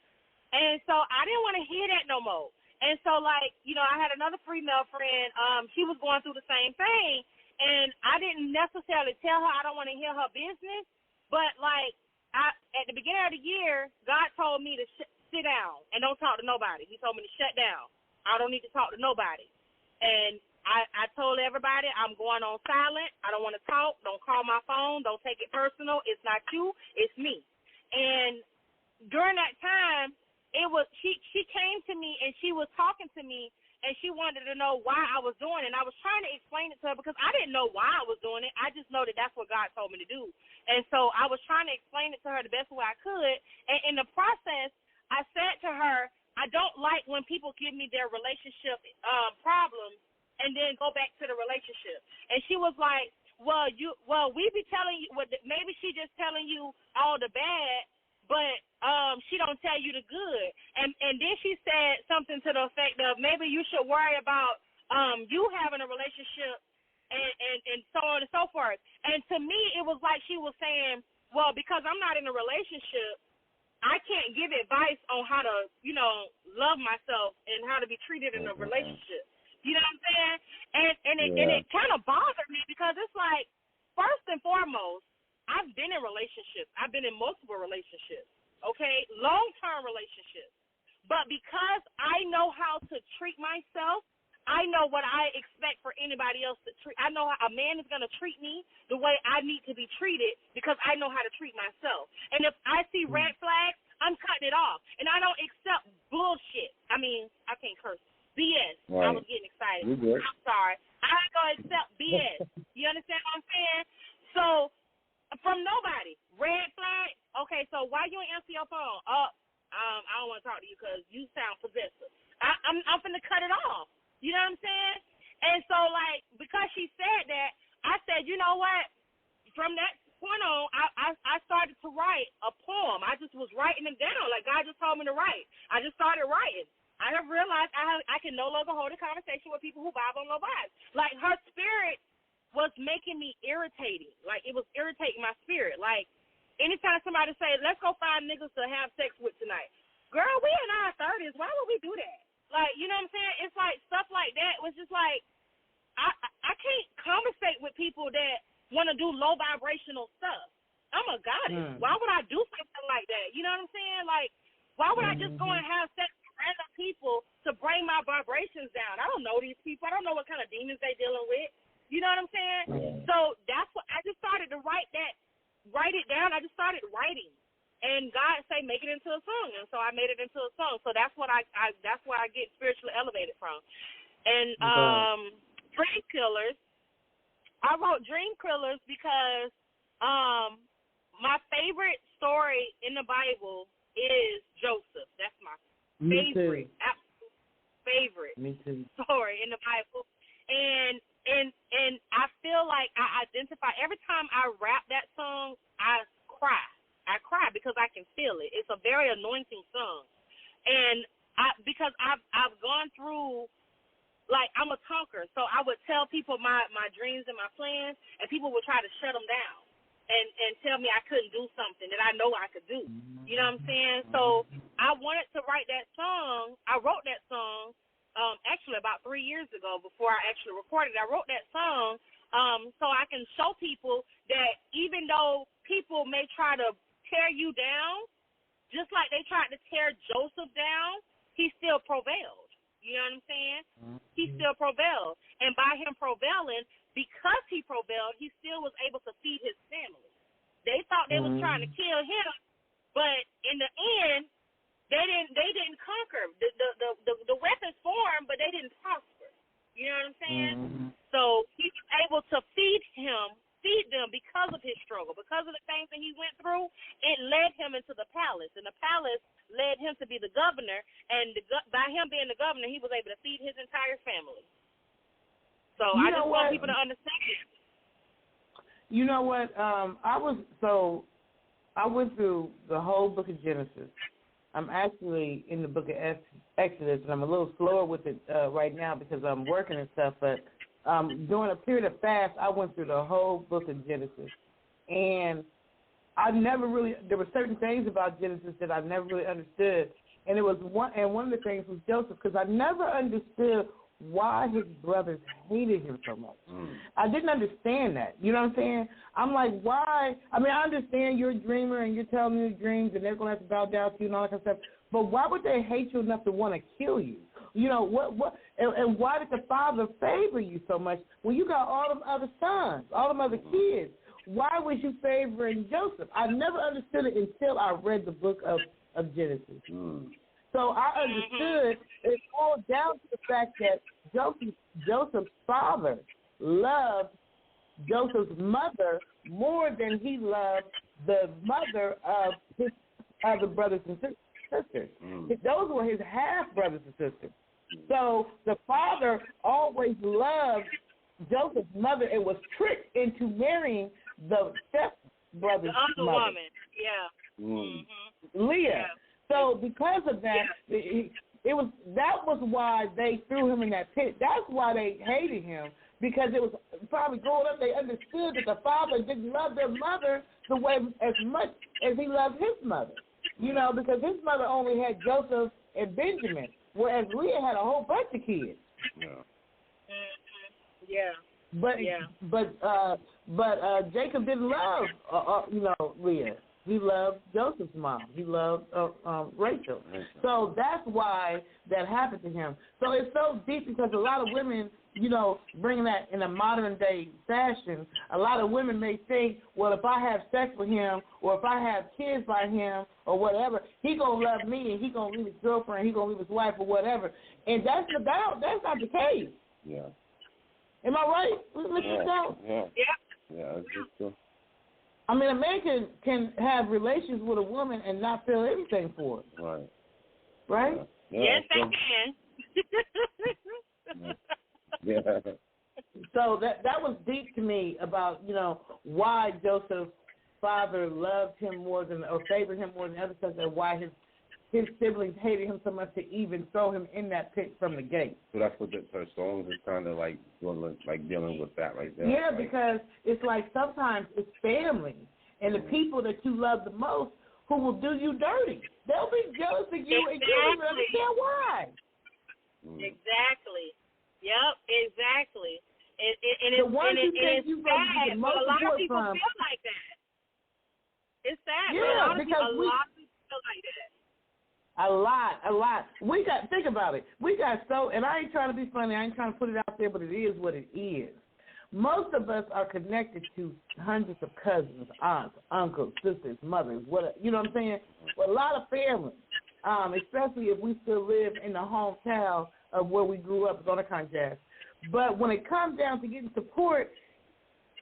And so I didn't want to hear that no more. And so, like, you know, I had another female friend. She was going through the same thing. And I didn't necessarily tell her I don't want to hear her business. But, like, at the beginning of the year, God told me to sit down and don't talk to nobody. He told me to shut down. I don't need to talk to nobody. And I told everybody I'm going on silent. I don't want to talk. Don't call my phone. Don't take it personal. It's not you. It's me. And during that time, she came to me and she was talking to me and she wanted to know why I was doing it. And I was trying to explain it to her because I didn't know why I was doing it. I just know that that's what God told me to do. And so I was trying to explain it to her the best way I could. And in the process, I said to her, I don't like when people give me their relationship problems and then go back to the relationship. And she was like, well, we be telling you, maybe she just telling you all the bad, but she don't tell you the good. And then she said something to the effect of maybe you should worry about you having a relationship and so on and so forth. And to me, it was like she was saying, well, because I'm not in a relationship, I can't give advice on how to, you know, love myself and how to be treated in a relationship. You know what I'm saying? And it kind of bothered me because it's like, first and foremost, I've been in relationships. I've been in multiple relationships, okay, long-term relationships. But because I know how to treat myself, I know what I expect for anybody else to treat. I know how a man is going to treat me the way I need to be treated because I know how to treat myself. And if I see red flags, I'm cutting it off. And I don't accept bullshit. I mean, I can't curse. BS. Right. I was getting excited. I'm sorry. I ain't going to accept BS. You understand what I'm saying? So, from nobody. Red flag. Okay, so why you ain't answer your phone? I don't want to talk to you because you sound possessive. I'm finna cut it off. You know what I'm saying? And so, like, because she said that, I said, you know what? From that point on, I started to write a poem. I just was writing it down. Like, God just told me to write. I just started writing. I have realized I can no longer hold a conversation with people who vibe on low vibes. Like, her spirit was making me irritating. Like, it was irritating my spirit. Like, anytime somebody say, let's go find niggas to have sex with tonight. Girl, we in our 30s. Why would we do that? Like, you know what I'm saying? It's like stuff like that was just like, I can't conversate with people that want to do low vibrational stuff. I'm a goddess. Why would I do something like that? You know what I'm saying? Like, why would I just go and have sex with random people to bring my vibrations down? I don't know these people. I don't know what kind of demons they dealing with. You know what I'm saying? So that's what I just started to write it down. I just started writing. And God say, make it into a song. And so I made it into a song. So that's what that's where I get spiritually elevated from. And Dream Killers, I wrote Dream Killers because my favorite story in the Bible is Joseph. That's my favorite, absolute favorite story in the Bible. And I feel like I identify, every time I rap that song, I cry. I cry because I can feel it. It's a very anointing song. And because I've gone through, like, I'm a talker, so I would tell people my dreams and my plans, and people would try to shut them down and tell me I couldn't do something that I know I could do. You know what I'm saying? So I wanted to write that song. I wrote that song actually about 3 years ago before I actually recorded it. I wrote that song so I can show people that even though people may try to tear you down, just like they tried to tear Joseph down, he still prevailed. You know what I'm saying? Mm-hmm. He still prevailed. And by him prevailing, because he prevailed, he still was able to feed his family. They thought they was trying to kill him, but in the end, they didn't conquer. The weapons formed, but they didn't prosper. You know what I'm saying? Mm-hmm. So he was able to feed them because of his struggle, because of the things that he went through. It led him into the palace, and the palace led him to be the governor. And by him being the governor, he was able to feed his entire family. So I just want people to understand it. You know what? I went through the whole book of Genesis. I'm actually in the book of Exodus, and I'm a little slower with it right now because I'm working and stuff. But during a period of fast, I went through the whole book of Genesis, and there were certain things about Genesis that I never really understood, and one of the things was Joseph, because I never understood why his brothers hated him so much. I didn't understand that. You know what I'm saying? I'm like, why? I mean, I understand you're a dreamer and you're telling me your dreams and they're going to have to bow down to you and all that kind of stuff, but why would they hate you enough to want to kill you? You know, and why did the father favor you so much when you got all them other sons, all them other kids? Why was you favoring Joseph? I never understood it until I read the book of Genesis. So I understood it all down to the fact that Joseph's father loved Joseph's mother more than he loved the mother of his other brothers and sisters. Those were his half brothers and sisters. So the father always loved Joseph's mother and was tricked into marrying the stepbrother's the other mother. Woman, Leah. Yeah. So because of that, that was why they threw him in that pit. That's why they hated him, because it was probably growing up they understood that the father didn't love their mother the way as much as he loved his mother. You know, because his mother only had Joseph and Benjamin, whereas Leah had a whole bunch of kids. But Jacob didn't love Leah. He loved Joseph's mom. He loved Rachel. So that's why that happened to him. So it's so deep because a lot of women, bringing that in a modern day fashion, a lot of women may think, well, if I have sex with him or if I have kids by him or whatever, he going to love me and he going to leave his girlfriend, he going to leave his wife or whatever. And that's not the case. Yeah. Am I right, Mr. Stout? Yeah, that's just true. I mean, a man can have relations with a woman and not feel anything for it. Right. Right? Yes, they can. Yeah. So that was deep to me about, why Joseph's father loved him more than, or favored him more than others, and why his siblings hated him so much to even throw him in that pit from the gate. So that's what her songs is kind of like dealing with that right there. Yeah, because it's like sometimes it's family and the people that you love the most who will do you dirty. They'll be jealous of you and you don't even understand why. Exactly. Yep, exactly. And it's sad, but a lot of people feel like that. It's sad, but a lot of people feel like that. A lot. Think about it. And I ain't trying to be funny, I ain't trying to put it out there, but it is what it is. Most of us are connected to hundreds of cousins, aunts, uncles, sisters, mothers, whatever, you know what I'm saying? Well, a lot of families, especially if we still live in the hometown of where we grew up, on the kind of jazz. But when it comes down to getting support,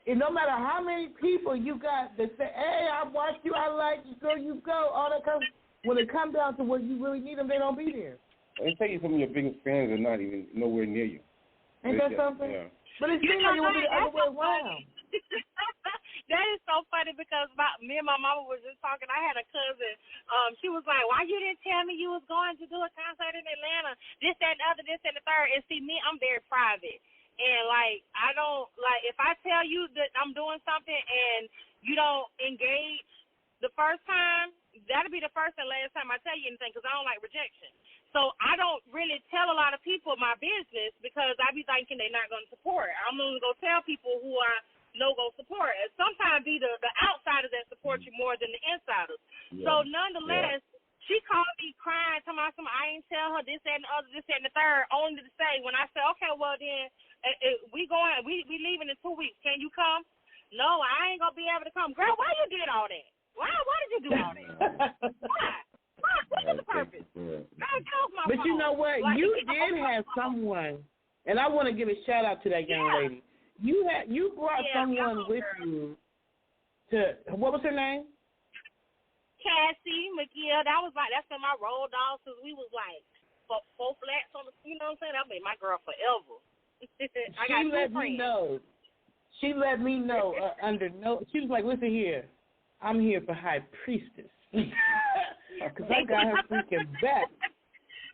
and no matter how many people you got that say, hey, I watched you, I like you, girl, you go, all that kind of, when it comes down to where you really need them, they don't be there. They tell you some of your biggest fans are not even nowhere near you. Ain't that something? Yeah. But it seems like you want to be the other way around. That is so funny because me and my mama was just talking. I had a cousin. She was like, why you didn't tell me you was going to do a concert in Atlanta? This, that, and the other, this, and the third. And see, me, I'm very private. And, I don't, if I tell you that I'm doing something and you don't engage the first time, that'll be the first and last time I tell you anything because I don't like rejection. So I don't really tell a lot of people my business because I be thinking they're not going to support. I'm only going to tell people who I know go support. And sometimes be the outsiders that support you more than the insiders. Yeah. So nonetheless, she called me crying, telling me I ain't tell her this, that, and the other, this, that, and the third, only to say when I said, okay, well then we leaving in 2 weeks. Can you come? No, I ain't going to be able to come. Girl, why you did all that? Why did you do all that? Why? What's the purpose? But you know what? Like, you did have someone, and I want to give a shout out to that young lady. You brought someone with you to, what was her name? Cassie McGill. That's been my road dog since we was like four flats on the, you know what I'm saying? That made my girl forever. I got two friends. She let me know she was like, listen here, I'm here for HighPriestess. Because I got her freaking back.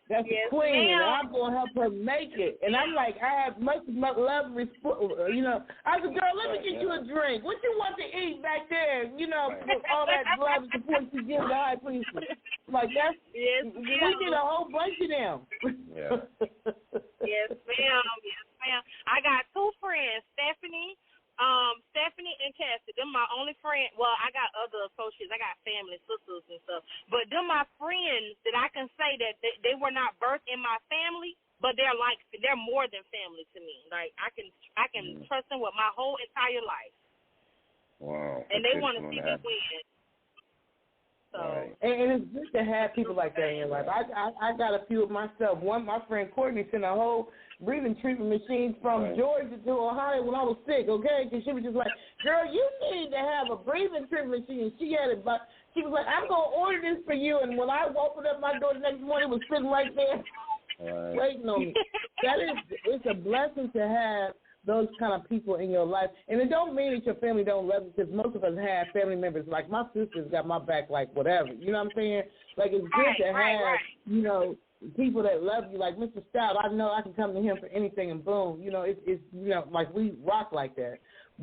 That's the queen, and I'm going to help her make it. And I'm like, I have much love, respect. You know, I said, girl, let me get you a drink. What you want to eat back there? You know, all that love and support you give to HighPriestess. Like, we did a whole bunch of them. Yeah. Yes, ma'am. I got two friends, Stephanie and Cassie. Them my only friends. Well, I got other associates. I got family, sisters and stuff. But them my friends that I can say that they were not birthed in my family, but they're more than family to me. Like I can trust them with my whole entire life. Wow. And they want to see me win. So. Right. And it's good to have people like that in your life. I got a few of myself. One, my friend Courtney sent a whole breathing treatment machine from Georgia to Ohio when I was sick, okay? Because she was just like, girl, you need to have a breathing treatment machine. She had it, but she was like, I'm going to order this for you. And when I opened up my door the next morning, it was sitting right there waiting on me. It's a blessing to have those kind of people in your life. And it don't mean that your family don't love you, because most of us have family members. Like, my sister's got my back like whatever. You know what I'm saying? Like, it's good to have, you know, people that love you. Like Mr. Stout, I know I can come to him for anything, and boom, you know, it's you know, like, we rock like that.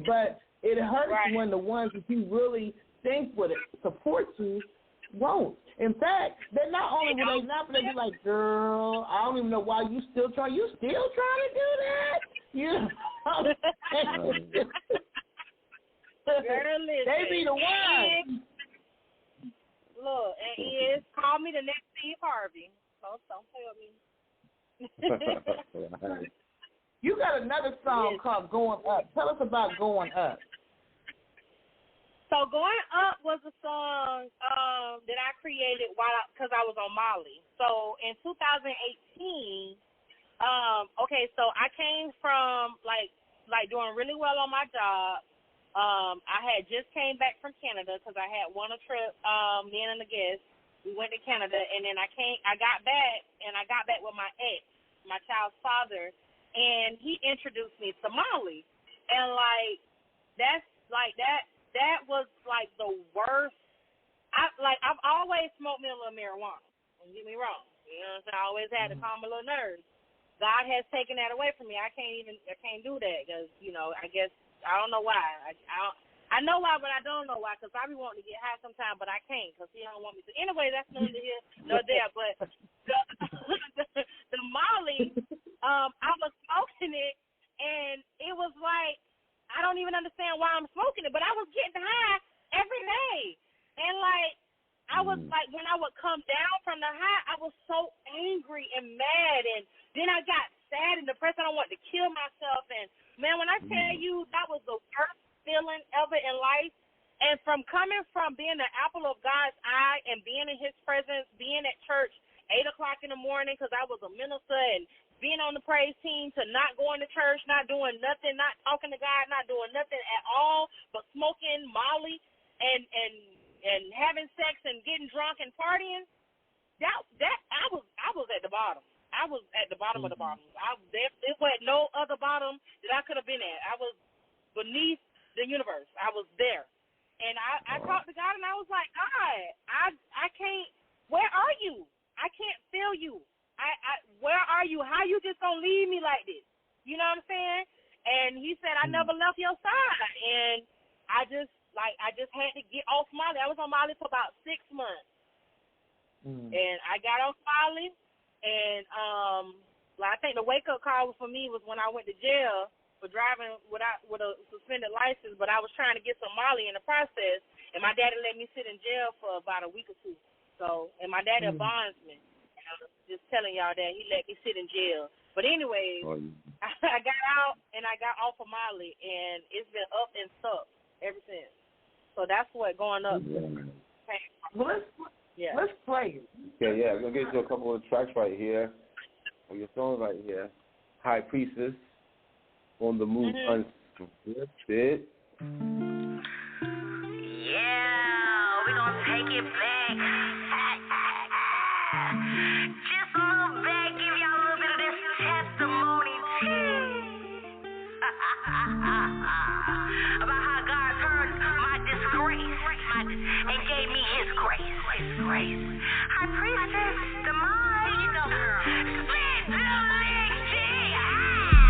But it hurts when the ones that you really think would support you won't. In fact, they're not only will they not, but they be like, girl, I don't even know why you still trying to do that? You know? They be the ones. Look, and call me the next Steve Harvey. So don't tell me. You got another song called Going Up. Tell us about Going Up. So Going Up was a song that I created because I was on Molly. So in 2018, so I came from like doing really well on my job. I had just came back from Canada because I had won a trip, me and a guest. We went to Canada, and then I got back with my ex, my child's father, and he introduced me to Molly. And that was like the worst. I've always smoked me a little marijuana. Don't get me wrong. You know what I'm saying? I always had to calm my little nerves. God has taken that away from me. I can't do that because, you know, I guess I don't know why. I know why, but I don't know why, because I be wanting to get high sometimes, but I can't because he don't want me to. Anyway, that's neither here nor there. But the Molly, I was smoking it, and it was like, I don't even understand why I'm smoking it, but I was getting high every day. And, I was like, when I would come down from the high, I was so angry and mad, and then I got sad and depressed, and I wanted to kill myself. And, man, when I tell you that was the worst feeling ever in life, and from coming from being the apple of God's eye and being in his presence, being at church 8 o'clock in the morning because I was a minister, and being on the praise team, to not going to church, not doing nothing, not talking to God, not doing nothing at all, but smoking Molly and having sex and getting drunk and partying, I was at the bottom. I was at the bottom of the bottom. There was no other bottom that I could have been at. I was beneath the universe. I was there. And I talked to God, and I was like, God, I can't, where are you? I can't feel you. Where are you? How you just gonna leave me like this? You know what I'm saying? And he said, I never left your side. And I just like, I just had to get off Molly. I was on Molly for about 6 months. And I got off Molly, and I think the wake-up call for me was when I went to jail for driving with a suspended license, but I was trying to get some Molly in the process, and my daddy let me sit in jail for about a week or two. So, and my daddy a bondsman. And I was just telling y'all that he let me sit in jail. But anyway, I got out and I got off of Molly, and it's been up and stuck ever since. So that's what going up. Well, let's play it. Okay, yeah, we're gonna get to a couple of tracks right here, or your song right here. HighPriestess, On the Move Unscripted. Yeah, we're gonna take it back. Just a little back, give y'all a little bit of this testimony about how God turned my disgrace and gave me His grace. HighPriestess, the mind, you know, split the next day.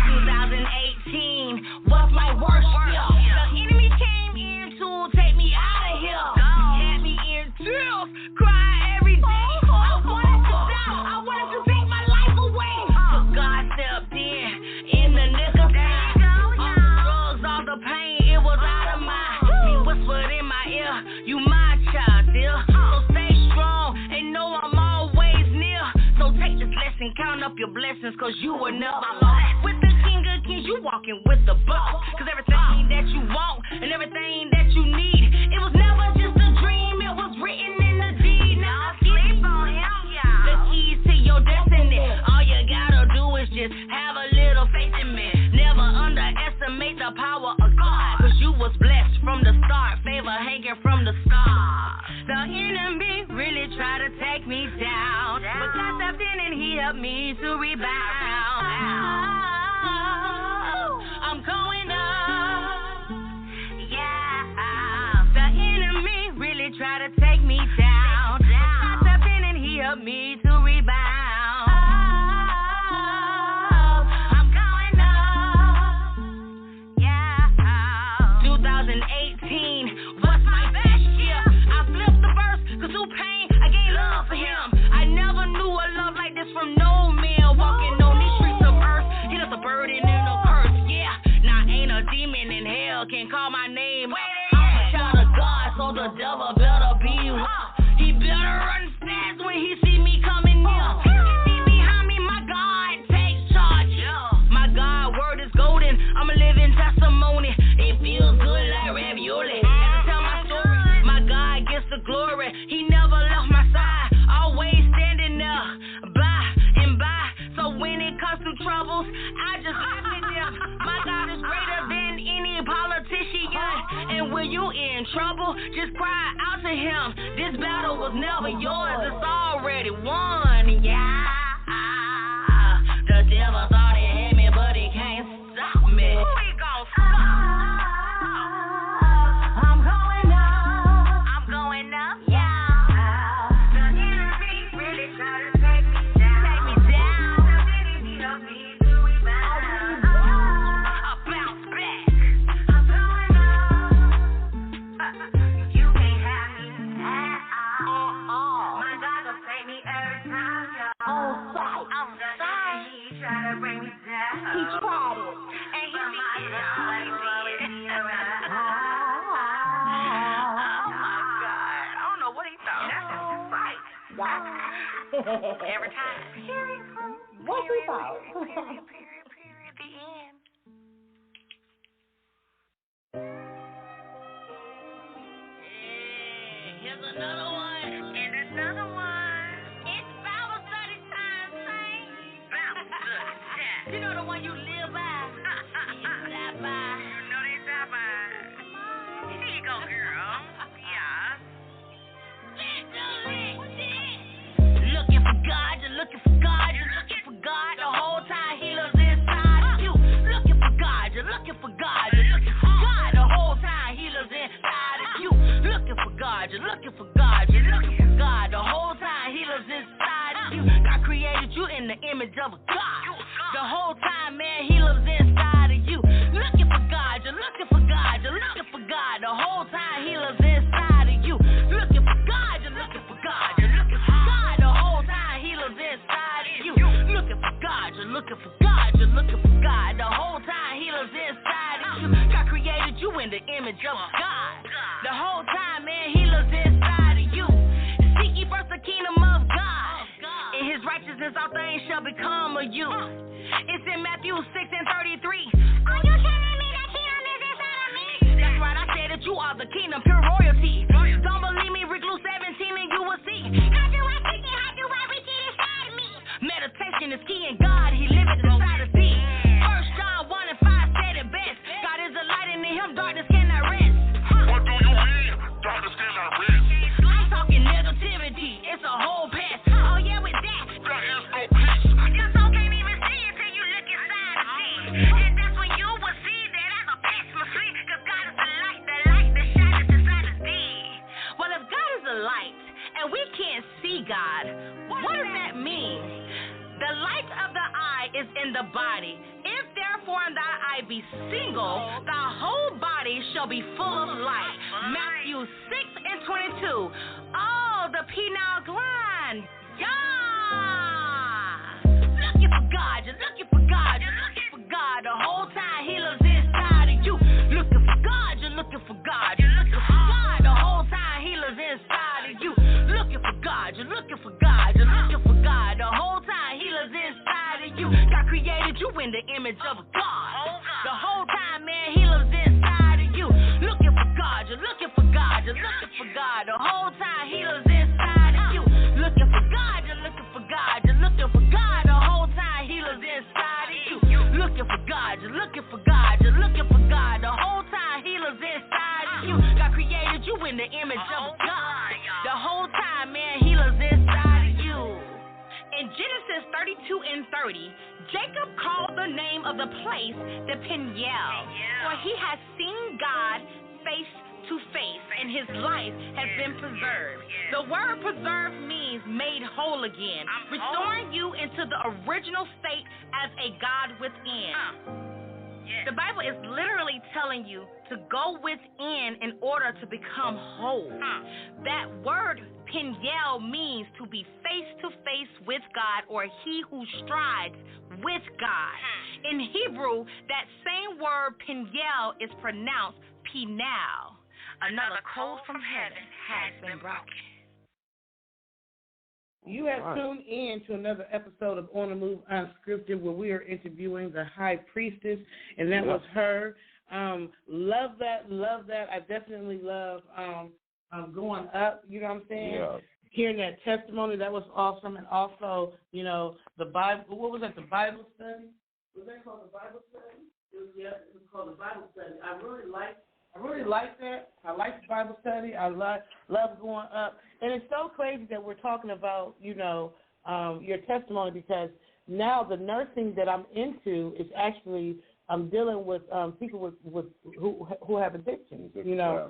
2018 was my worst year. The enemy came in to take me out of here. Had me in tears, cry every day. I wanted to die, I wanted to take my life away. But God stepped in the nick of time. All the drugs, all the pain, it was out of mind. He whispered in my ear, you my child, dear. So stay strong and know I'm always near. So take this lesson, count up your blessings, cause you were never lost. With the King of Kings, you walking with the boss. Cause everything that you want and everything that you need, it was never just a dream, it was written in the deed. Now sleep on him, y'all. The keys to your destiny. All you gotta do is just have a little faith in me. Never underestimate the power of God, cause you was blessed from the start, favor hanging from the start. The enemy really tried to take me down, but God stepped in and He helped me to rebound. I'm going up, yeah. The enemy really tried to take me down, but God stepped in and He helped me to rebound. I'm going up, yeah. 2018 was my best year. I flipped the verse, cause through pain I gained love for Him. I never knew a love like this from no man. Walking on these streets of earth, it is a burden and a curse, yeah. Now ain't a demon in hell can call my name. I'm a child of God, so the devil better beware. He better run fast when he see me coming near. See behind me, my God takes charge. My God word is golden, I'm a living testimony. It feels good like ravioli. Every time my story, my God gets the glory. He never left my side, always standing there, by and by. So when it comes to troubles, I just live in there. My God is greater than any politician. And when you in trouble, just cry out to Him. This battle was never yours, it's already won, yeah. The devil thought he had me, but he can't stop me. Who he gon' stop? I'm going up, yeah. The enemy really tried to take me down. The enemy helped me to rebound. I bounce back. I'm going up. You can't have me at all. My God will take me every time, y'all. On sight. He tried to bring me down. He tried it. And he beat it all. Every time. What we thought? Period, the end. Here's another one. And another one. It's Bible study time, Saint. Bible study time. You know the one you live by. You die by. You know they die by. Here you go, girl. Yeah. Looking for God, you're looking for God, you're looking for God. The whole time He lives inside of you. Looking for God, you're looking for God, you're looking for God. The whole time He lives inside of you. Looking for God, you're looking for God, you're looking for God. The whole time He lives inside of you. God created you in the image of a God. The whole time, man, He lives inside of you. Looking for God, you're looking for God, you're looking for God. The whole time image of God. The whole time, man, he lives inside of you. Seek ye first the kingdom of God, and his righteousness, all things shall become of you. It's in Matthew 6:33. Are you telling me that kingdom is inside of me? That's right, I said that you are the kingdom, pure royalty. Don't believe me, read Luke 17 and you will see. How do I seek it? How do I reach it inside of me? Meditation is key in God, he liveth inside of thee. 1 John 1:5 said it best. God is a light, and in him darkness cannot rest. What do you mean? Darkness cannot rest. I'm talking negativity, it's a whole pest. Oh yeah, with that, there is no peace. Your soul can't even see it till you look inside of me. And that's when you will see that as a pest must flee. Cause God is the light that shines inside of thee. Well, if God is a light, and we can't see God, what does that mean? The light of the eye is in the body. If therefore thy eye be single, thy whole body shall be full of light. Matthew 6:22. Oh, the penile gland. Yeah. Looking for God, you're looking for God, you're looking for God. The whole time he lives inside of you. Looking for God, you're looking for God, you're looking for God. The whole time he lives inside of you. Looking for God, you're looking for God, you're looking for God. The whole time he lives inside of you. God created you in the image of God. The whole time, man, he lives inside of you. Looking for God, you're looking for God, you're looking for God. The whole time he lives inside of you. Looking for God, you're looking for God, you're looking for God. The whole time he lives inside of you. Looking for God, you're looking for God, you're looking for God. The whole time he lives inside of you. God created you in the image of God. The whole time, man, he lives inside of you. In Genesis 32:30, Jacob called the name of the place the Peniel, for he has seen God face to face, and his life has been preserved. The word preserved means made whole again, restoring you into the original state as a God within. The Bible is literally telling you to go within in order to become whole. That word Peniel means to be face to face with God, or he who strides with God. In Hebrew, that same word Peniel is pronounced Penal. Another code from heaven has been broken. You have tuned in to another episode of On the Move Unscripted, where we are interviewing the High Priestess, and that was her. Love that. I definitely love going up, you know what I'm saying? Yeah. Hearing that testimony, that was awesome. And also, you know, the Bible, what was that, the Bible study? Was that called the Bible study? It was called the Bible study. I really like that. I like the Bible study. I love going up. And it's so crazy that we're talking about, you know, your testimony, because now the nursing that I'm into is actually I'm dealing with people with who have addictions, you know,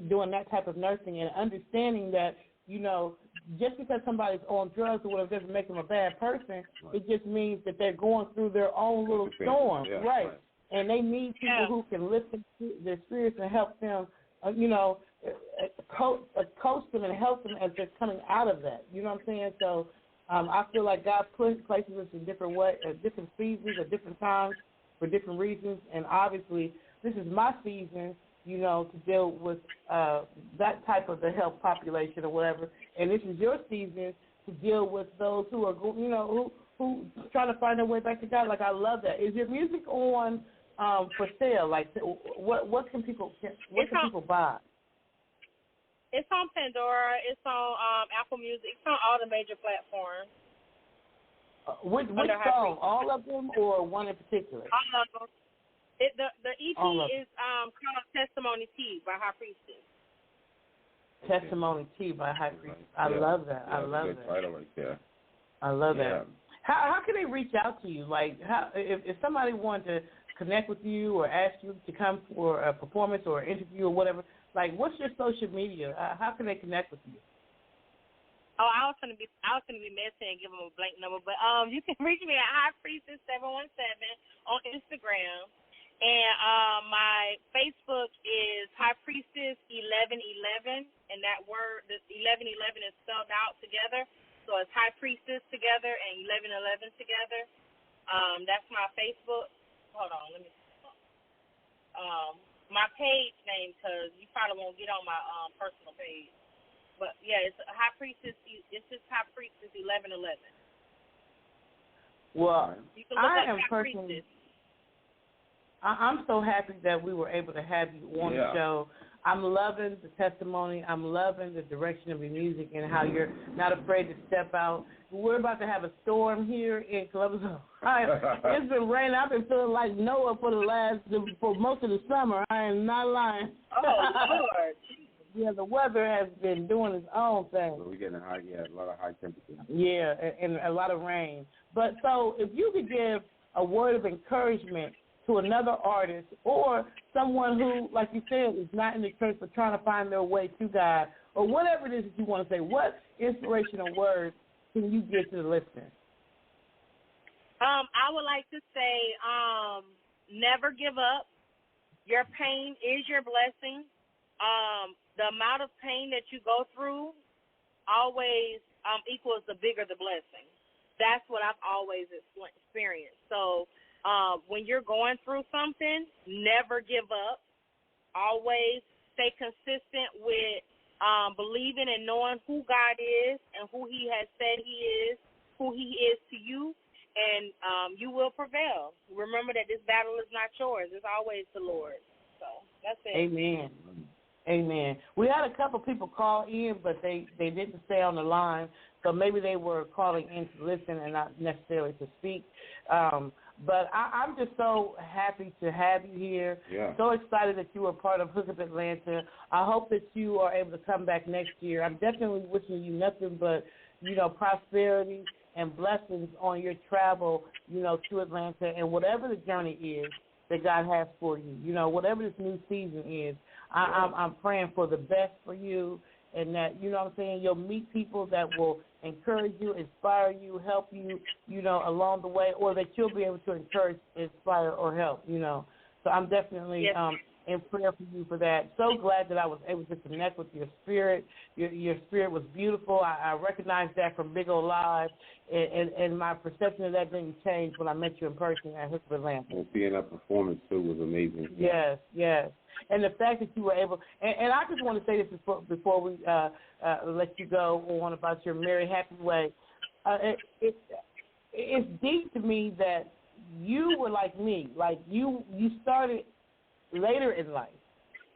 doing that type of nursing and understanding that, you know, just because somebody's on drugs or whatever doesn't make them a bad person. It just means that they're going through their own little storm, right? And they need people who can listen to their spirits and help them, you know, coach them and help them as they're coming out of that. You know what I'm saying? So I feel like God places us in different ways, at different seasons, at different times, for different reasons. And obviously, this is my season, you know, to deal with that type of the health population or whatever. And this is your season to deal with those who are, you know, who trying to find their way back to God. Like, I love that. Is your music on for sale? Like, what can people buy? It's on Pandora. It's on Apple Music. It's on all the major platforms. Which song? All of them or one in particular? All of them. The EP is called Testimony T by HighPriestess. Testimony T by HighPriestess. I love that. I love that. Title right there. I love that. How can they reach out to you? Like, how if somebody wanted to connect with you or ask you to come for a performance or an interview or whatever, like, what's your social media? How can they connect with you? Oh, I was gonna be messy and give them a blank number, but you can reach me at HighPriestess717 on Instagram, and my Facebook is HighPriestess1111, and that word, the 1111 is spelled out together, so it's HighPriestess together and 1111 together. That's my Facebook. Hold on, let me. my page name because you probably won't get on my personal page. But yeah, it's HighPriestess. It's just HighPriestess 1111. Well, I am personally. personally. I'm so happy that we were able to have you on the show. I'm loving the testimony. I'm loving the direction of your music and how you're not afraid to step out. We're about to have a storm here in Columbus, Ohio. It's been raining. I've been feeling like Noah for most of the summer. I am not lying. Oh, Lord. Yeah, the weather has been doing its own thing. So we're getting a lot of high temperatures. Yeah, and a lot of rain. But so if you could give a word of encouragement to another artist or someone who, like you said, is not in the church but trying to find their way to God, or whatever it is that you want to say, what inspirational words can you give to the listener? I would like to say, never give up. Your pain is your blessing. The amount of pain that you go through always equals the bigger the blessing. That's what I've always experienced. So when you're going through something, never give up. Always stay consistent with believing and knowing who God is and who he has said he is, who he is to you, and you will prevail. Remember that this battle is not yours. It's always the Lord's. So that's it. Amen. Amen. We had a couple people call in, but they didn't stay on the line, so maybe they were calling in to listen and not necessarily to speak. But I'm just so happy to have you here. Yeah. So excited that you were part of Hook Up Atlanta. I hope that you are able to come back next year. I'm definitely wishing you nothing but, prosperity and blessings on your travel, to Atlanta and whatever the journey is that God has for you. Whatever this new season is, I'm praying for the best for you, and that, you'll meet people that will encourage you, inspire you, help you, along the way, or that you'll be able to encourage, inspire, or help, So I'm definitely in prayer for you for that. So glad that I was able to connect with your spirit. Your spirit was beautiful. I recognized that from Big O Live, and my perception of that didn't change when I met you in person at Hook Up Atlanta. And seeing that performance, too, was amazing. Yes. And the fact that you were able, and I just want to say this before we let you go on about your merry, happy way. It's deep to me that you were like me. Like you started later in life,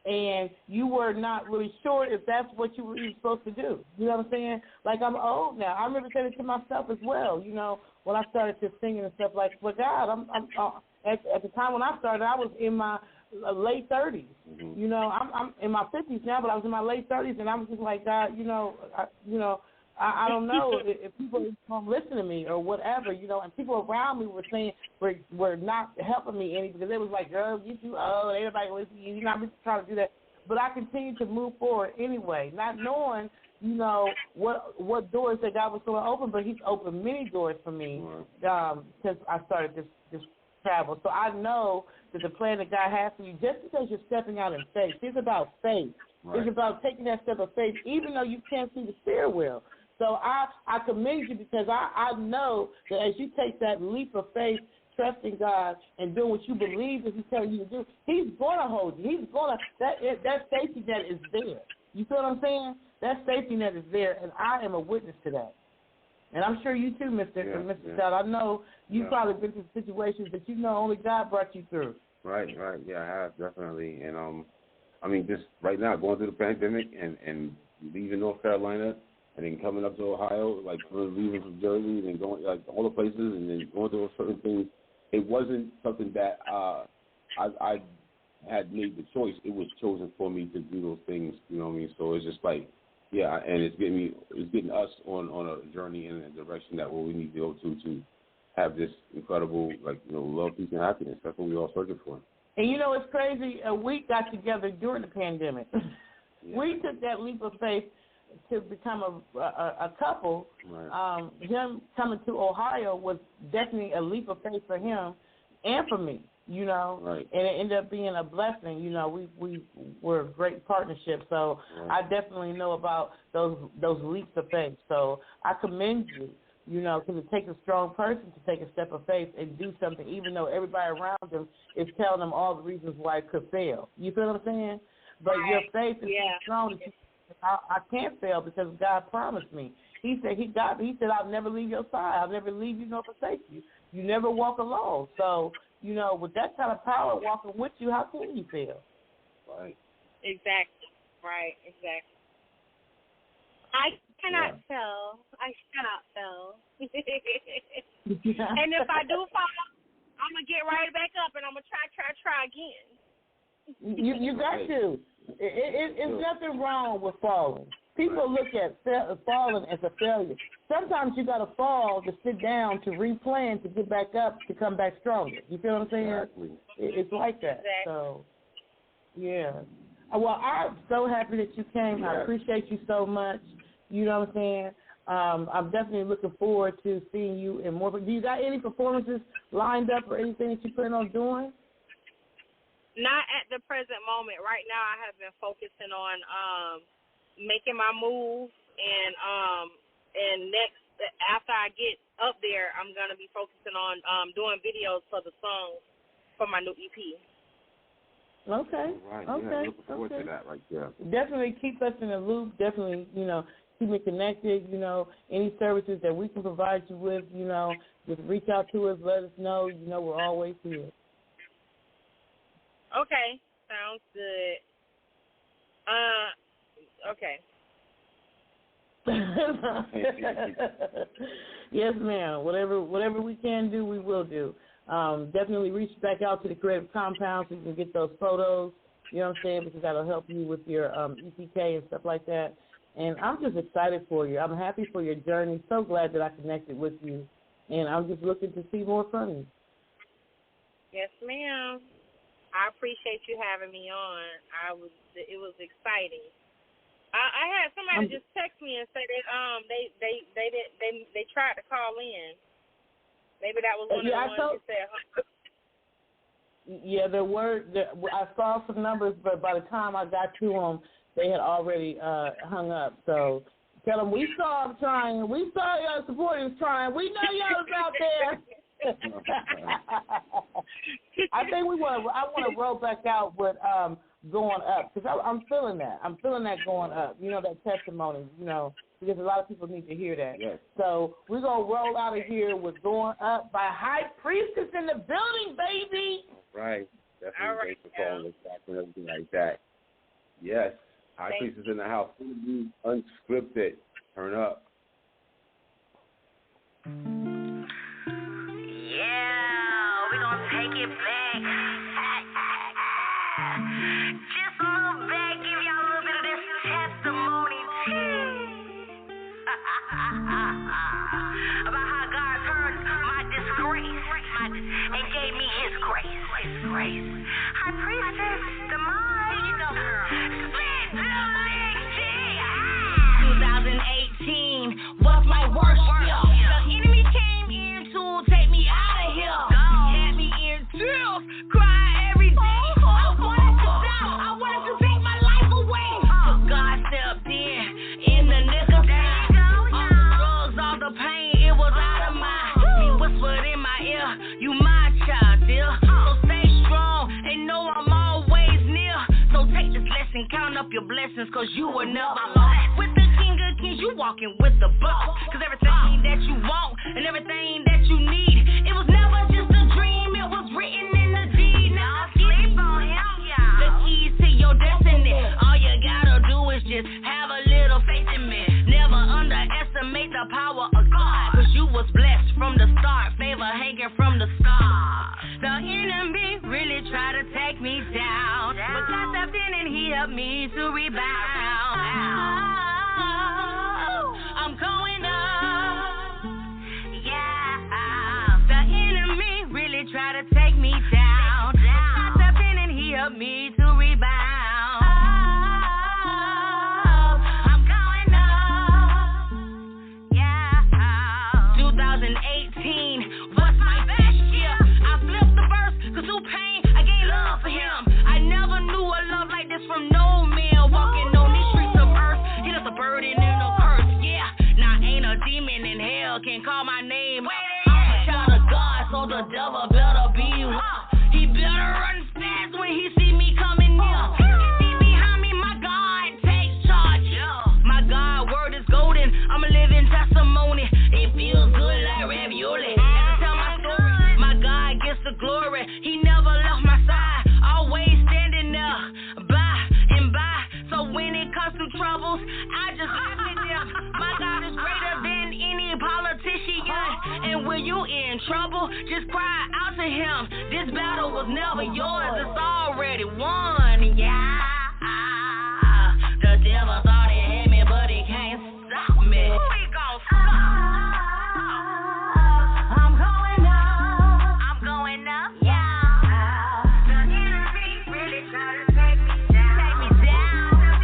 and you were not really sure if that's what you were even supposed to do. You know what I'm saying? Like, I'm old now. I remember saying it to myself as well, when I started just singing and stuff like, well, God, I'm at the time when I started, I was in my late 30s. Mm-hmm. I'm in my 50s now, but I was in my late 30s, and I was just like, God, I don't know if people don't listen to me or whatever, and people around me were saying were not helping me any, because they was like, girl, you too old, everybody listen to you, you're not trying to do that. But I continued to move forward anyway, not knowing, what doors that God was going to open, but he's opened many doors for me since I started this travel. So I know that the plan that God has for you, just because you're stepping out in faith, it's about faith. Right. It's about taking that step of faith, even though you can't see the steering wheel. So I commend you, because I know that as you take that leap of faith, trusting God and doing what you believe that he's telling you to do, he's going to hold you. He's going to, that safety net is there. You feel what I'm saying? That safety net is there, and I am a witness to that. And I'm sure you too, Mr. Stout. I know you've probably been through situations that only God brought you through. Right. Yeah, I have, definitely. And, just right now, going through the pandemic and leaving North Carolina and then coming up to Ohio, like leaving from Jersey and then going, like, all the places and then going through certain things, it wasn't something that I had made the choice. It was chosen for me to do those things, you know what I mean? So it's just like, yeah, and it's getting us on a journey in a direction that we need to go to have this incredible, love, peace, and happiness. That's what we're all searching for. And it's crazy. We got together during the pandemic. Yeah. We took that leap of faith to become a couple. Right. Him coming to Ohio was definitely a leap of faith for him and for me. Right. And it ended up being a blessing. We were a great partnership. So right. I definitely know about those leaps of faith. So I commend you because it takes a strong person to take a step of faith and do something, even though everybody around them is telling them all the reasons why it could fail. You feel what I'm saying? But your faith is so strong that I can't fail because God promised me. He said He said, I'll never leave your side. I'll never leave you nor forsake you. You never walk alone. So, with that kind of power walking with you, how can you fail? Right. Exactly. Right. Exactly. I cannot fail. I cannot fail. And if I do fall, I'm going to get right back up and I'm going to try again. You got to. It's nothing wrong with falling. People look at falling as a failure. Sometimes you got to fall to sit down, to replan, to get back up, to come back stronger. You feel what I'm saying? Exactly. It's like that. Exactly. So, yeah. Well, I'm so happy that you came. Yeah. I appreciate you so much. You know what I'm saying? I'm definitely looking forward to seeing you in more. Do you got any performances lined up or anything that you plan on doing? Not at the present moment. Right now, I have been focusing on making my move, and next after I get up there, I'm gonna be focusing on doing videos for the songs for my new EP. Okay. Right. Okay. Yeah, looking forward to that right there. Definitely keep us in the loop. Definitely, keep me connected. Any services that we can provide you with, just reach out to us. Let us know. We're always here. Okay. Sounds good. Okay. Yes, ma'am. Whatever we can do, we will do. Definitely reach back out to the Creative Compound so you can get those photos. You know what I'm saying? Because that'll help you with your EPK and stuff like that. And I'm just excited for you. I'm happy for your journey. So glad that I connected with you. And I'm just looking to see more from you. Yes, ma'am. I appreciate you having me on. It was exciting. I had somebody just text me and say that they tried to call in. Maybe that was one of the ones you said. Yeah, there were. I saw some numbers, but by the time I got to them, they had already hung up. So tell them we saw them trying. We saw your supporters trying. We know y'all was out there. I think I want to roll back out with going up because I'm feeling that. I'm feeling that going up. That testimony. Because a lot of people need to hear that. Yes. So we're gonna roll out of here with "Going Up" by HighPriestess in the building, baby. Right. Definitely. All right. Thanks for calling us back and everything like that. Yes. HighPriestess in the house. Unscripted. Turn up. Yeah, we're gonna take it back. Just a little back, give y'all a little bit of this testimony about how God turned my disgrace and gave me His grace. HighPriestess, the mind, split the legs, 2018 was my worst year. The enemy came in to take me out of here. Had me in tears, cry every day. I wanted to die, I wanted to take my life away. But God stepped in the nick of time. All the drugs, all the pain, it was out of mind. He whispered in my ear, you my child, dear. So stay strong and know I'm always near. So take this lesson, count up your blessings, cause you were never lost. With the King of Kings, you walking with the boss. Cause everything that you want and everything that you need, it was never just a dream, it was written in the deed. Now sleep on him, yeah. The keys to your destiny. All you gotta do is just have a little faith in me. Never underestimate the power of God. Cause you was blessed from the start, favor hanging from the start. The enemy really tried to take me down, but God stepped in and He helped me to rebound. I'm going up, yeah. The enemy really tried to take me down, but God stepped in and He helped me to rebound. I'm going up, yeah. 2018 was my best year. I flipped the verse, cause through pain I gained love for Him. I never knew a love like this from no man. Walking on these streets of earth, it is a burden and a curse, yeah. Now ain't a demon in hell can call trouble, just cry out to him. This battle was never yours, it's already won. Yeah. The devil thought he had me, but he can't stop me. Who he gon' stop? I'm going up, yeah. The enemy really try to take me down. The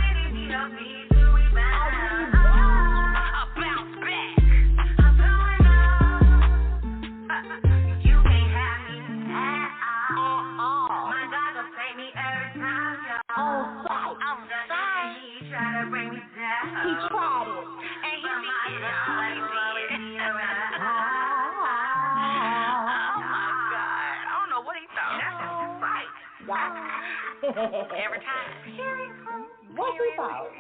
enemy help me to rebound. I bounce back. I'm going up. You can't have me at all. My God gon' take me every time, y'all. On sight. He tried to bring me down. He tried it. And he beat it always me around. Oh my God. I don't know what he thought. That's just a fight. Every time. What he thought?